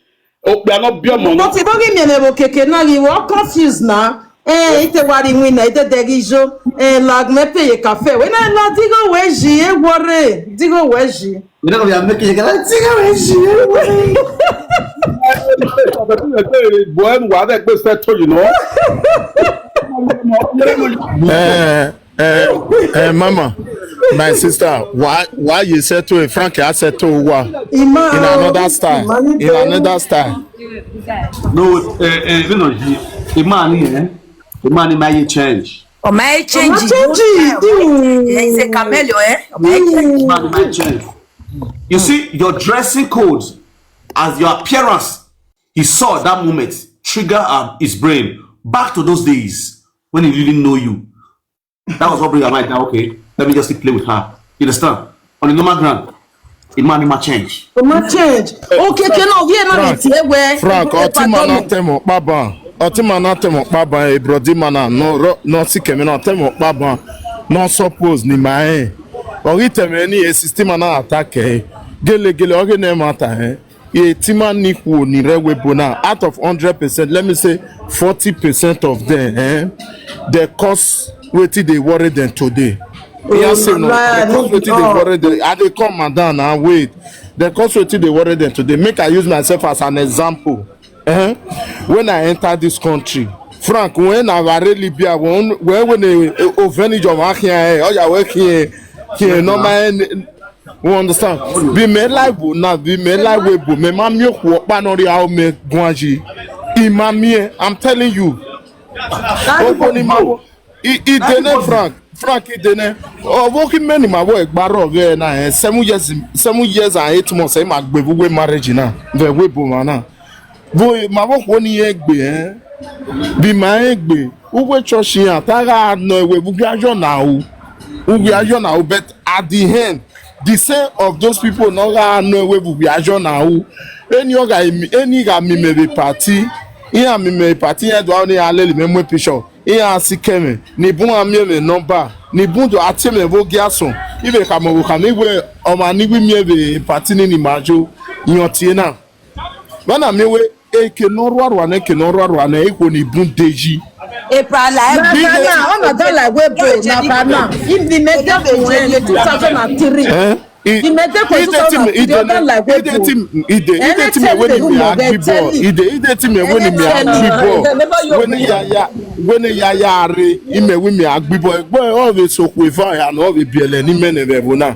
Oh, we are not beer money. But if you give me a level cake, now you are confused now. It's a worry winner, it's a derision, and like me pay a cafe. When I not digo wedgie, worry, digo wedgie. You know, we are making a digo wedgie. Boy, what that was that to you know? Mama. My sister, why you said to a Frank? I said to what? In another style. In another style. No, you know, the money might change. Oh, my change. It's a camelo, eh? Money might change. You see, your dressing code, as your appearance, he saw that moment trigger his brain back to those days when he didn't know you. That was what bring her mind now. Okay. Let me just play with her. You understand? On the normal ground, it might change. It might change. Okay, cannot be another where Frank, Otimana Temo Baba, Otimana Temo Baba, Brodimana, no Sikemina Temo Baba, no suppose ni mae. Or it any system attack, Gele Organemata, a Timan Niku ni Rewebona, out of 100%, let me say 40% of them, the cost waiting they worry them today. Yes, no. They worry them. I they come madam and wait. The cost waiting they worry them today. Make I use myself as an example. When I enter this country, Frank, when I really be when they offend your work here, or you work here, no man. You understand? Be me like now, be me like we bo. Me mamie walk by no how me guanji. Imamie, I'm telling you. Frank Idene. Oh, working many my work, Baro, na 7 years and 8 months. I'm at we marriage now. The webo mana. Boy, my work 1 year be my egg. Who were choshing at Taga no we now. We are now, but at the end, the same of those people no know we will be now. Any guy me party. Iya mi me party e do oni ale me mo picture iya sikeme ni bun ami me number ni bun do ati me vo giason ibe ka mo ka mi we o ma ni wi mi be party ni majo yan tie na bana mi we e ke no ro na ke no ro na e ko ni bun deji e pra la e na o na like we bo na pa na if the make them in 2003 Ide team when me agree ball. Ide team when me agree ball. When ya re, ime when me agree ball. Boy, always so quiver and all the BL ni men ever na.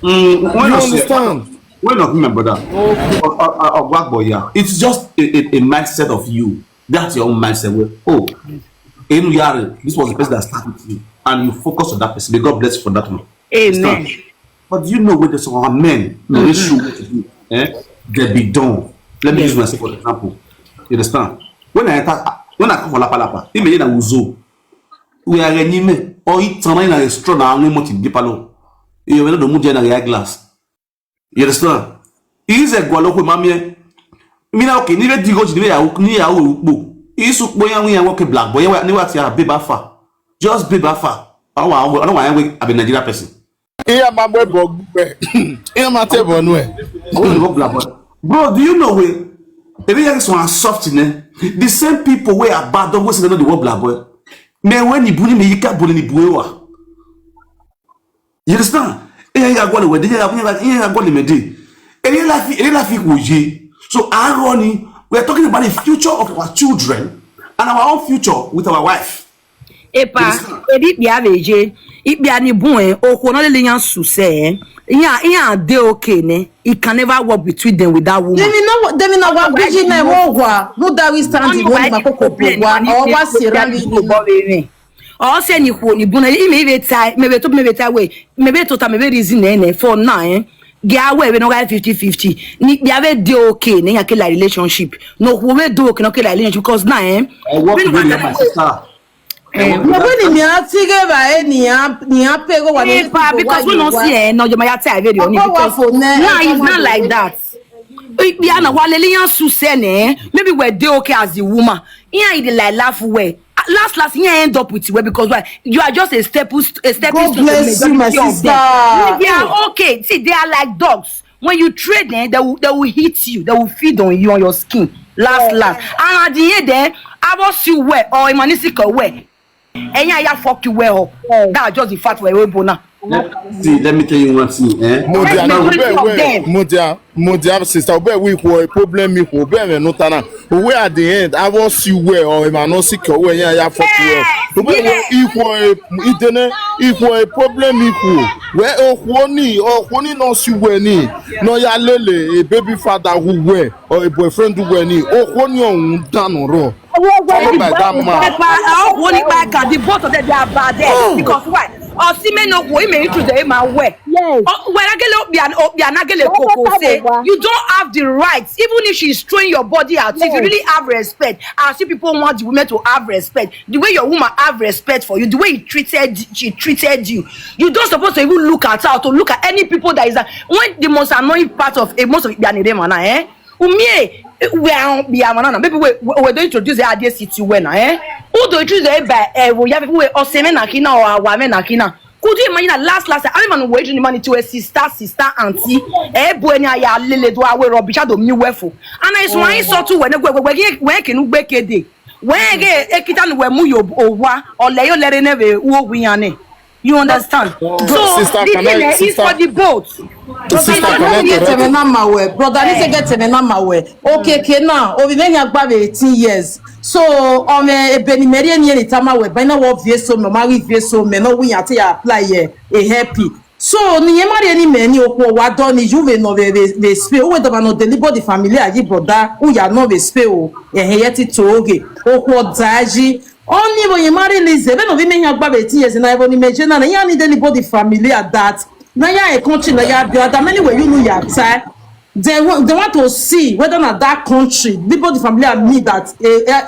You understand? When of my brother, or black boy, yeah, it's just a mindset of you. That's your own mindset. Where, oh, this was the person that started with you, and you focus on that person. May God bless you for that one. Amen. But you know, when there's some men, no issue what to do, they be done. Let me use myself for example. You understand? When I come for Lapa, immediately I will we are renimé, or it's an in a restaurant, and we want to dip alone. You will not move in a glass. You understand? Is a gualoco mammy. Mina okay, neither do you go to the way I will near our book. Is boy and we are walking black boy, I knew what you are, be buffer. Just be buffer. I don't want to be a Nigerian person. Iya mamwe bogbe. Iya mate bonwe. Bro, do you know where? If you guys want soft in the same people where are bad, don't go see the word black boy. Mais when you bully me, you can't bully me. You understand? You got to go to the so irony, we are talking about the future of our children and our own future with our wife. Epa, edi bia beje, ibia ni bun o ko no le yan suse yan dey okay ne. It can never work between them with that woman. They mean what bridging na wo no that we stand in one makoko wa or wa sirali or say ni ko ni bun e me be tai way maybe total maybe reason na for now Gia we no guy 50-50. Ni bia be dey okay ne yan ke la relationship. No we do okay no ke la relationship because now I work with my sister. Because we don't see no my video because now it's not like that. Maybe we're dey okay as the woman. Yeah, it like laugh way. Last you end up with you because why you are just a step God bless you, my sister. They are okay. See, they are like dogs. When you trade them, they will hit you, they will feed on you on your skin. Last. And at the end then, I was you wear or a wear. And yeah, fuck you well. That's just the fact we're bona. Let me tell you one thing, Modia, sister, we a problem me for no tana. We at the end, I was you well or am not sick away, yeah, fuck you. Equal a problem equal. Where oh one no see when no ya lele, a baby father who wear or a boyfriend who wear oh one young done or raw. The both of them they are bad there because why? Or see me no way me to the man way. When I say you don't have the rights, even if she's throwing your body out. If you really have respect, I see people want the women to have respect. The way your woman have respect for you, the way she treated you, you don't supposed to even look at her to look at any people that is when the most annoying part of most of the maybe we're going to introduce the idea city when who do you choose by we have people or semen nakina or women nakina. Could you imagine last I am waging money to a sister auntie buenya ya lele do awe rubbish do mi wefo and I swan so too when can gbeke dey when ge ekita no we mu yo owa ole yo lere neve wo wiane. You understand? So sister, the thing is for the boat. Brother, let's get okay, now, over 18 years. So, a Benimerian year, Tamawe, by now, so no marry so no we are apply a happy. So, Niemari any many or what done is you know the spell, whether or not deliver the family, I brother, who are not the spell, and he to okay, or what Zaji. Only when you marry Lizzie, when we make about 18 years, and I will imagine that you need anybody familiar at that. Now you are a country, now you are the many way you know you are tired. They want to see whether or not that country, people the familiar me that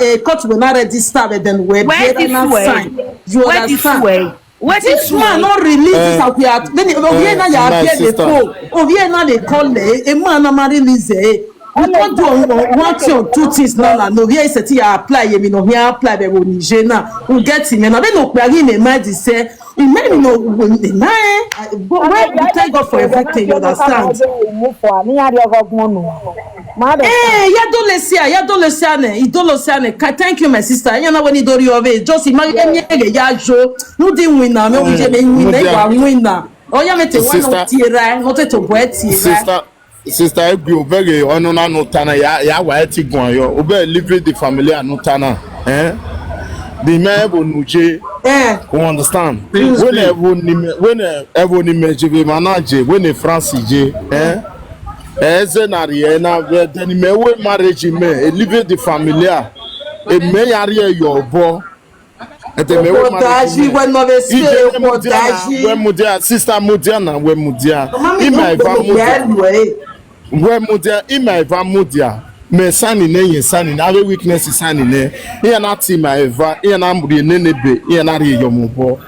a court will not register and then where sign. You understand? This man not release this out here. Then over now you appear the phone. Over now they call a man not marry Lizzie. You don't do one thing or two things now. No, here is a thing I apply. You know, here apply the Niger now. We get him. And I don't know where he may say. You may know when the man. But we thank God for everything. You understand? Hey, ya don't listen. Thank you, my sister. You know when you do your way, just imagine ya Joe. No, didn't win now. No, we just win now. Oh, you met one tira. Not to wet sister. Sister Ebio very onona no tana ya wa etigun ayo obe live the family anutana the man will nuje you understand when everyone imagine manage when France je Ezenari na then mewe marriage me elevate the familiar. E me yari yobo. Ete mewe marriage. We mudia sister mudia na we mudia. Ima eva mudia. We mudia ima eva mudia. Me sani ne ye sani na we weakness sani ne. Iye na ti ma eva, iye na mburi nenebe, iye na ri yomubo.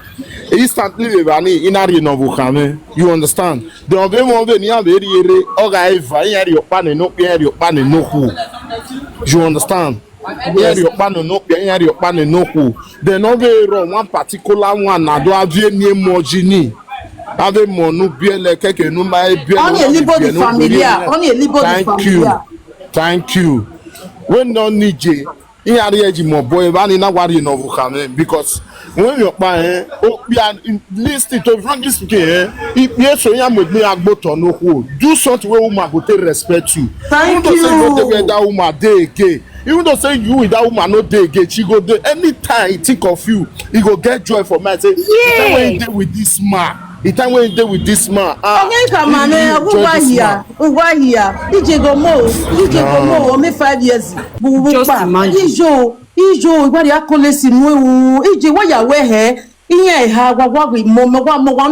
Instantly we bani inari no vukame. You understand? The only one we ni averi ere oga eva iye ri opane no iye ri opane no ku. You understand? Iye ri opane no iye ri opane no ku. The no we run one particular one na do avie ni emojini. Ave monu biele keke no ma biele. On est libre de familia. On est libre de familia. Thank you. When no need je, in area mo boy bani na worry no vukame because when you pa listen to frankly speaking if you so yam with me agboto no ho do something wey woman go take respect you. Thank you. Even though say that woman dey again, even though say you with that woman no dey again, she go dey anytime he think of you, he go get joy for mind say the time when he dey with this man. The time when you dey with this man, okay, come on, who here? DJ Gomo, only 5 years. Just imagine. Ijo, what you are calling? Ijo, why you wear hair? Iye ha, wa we mo wa mo wa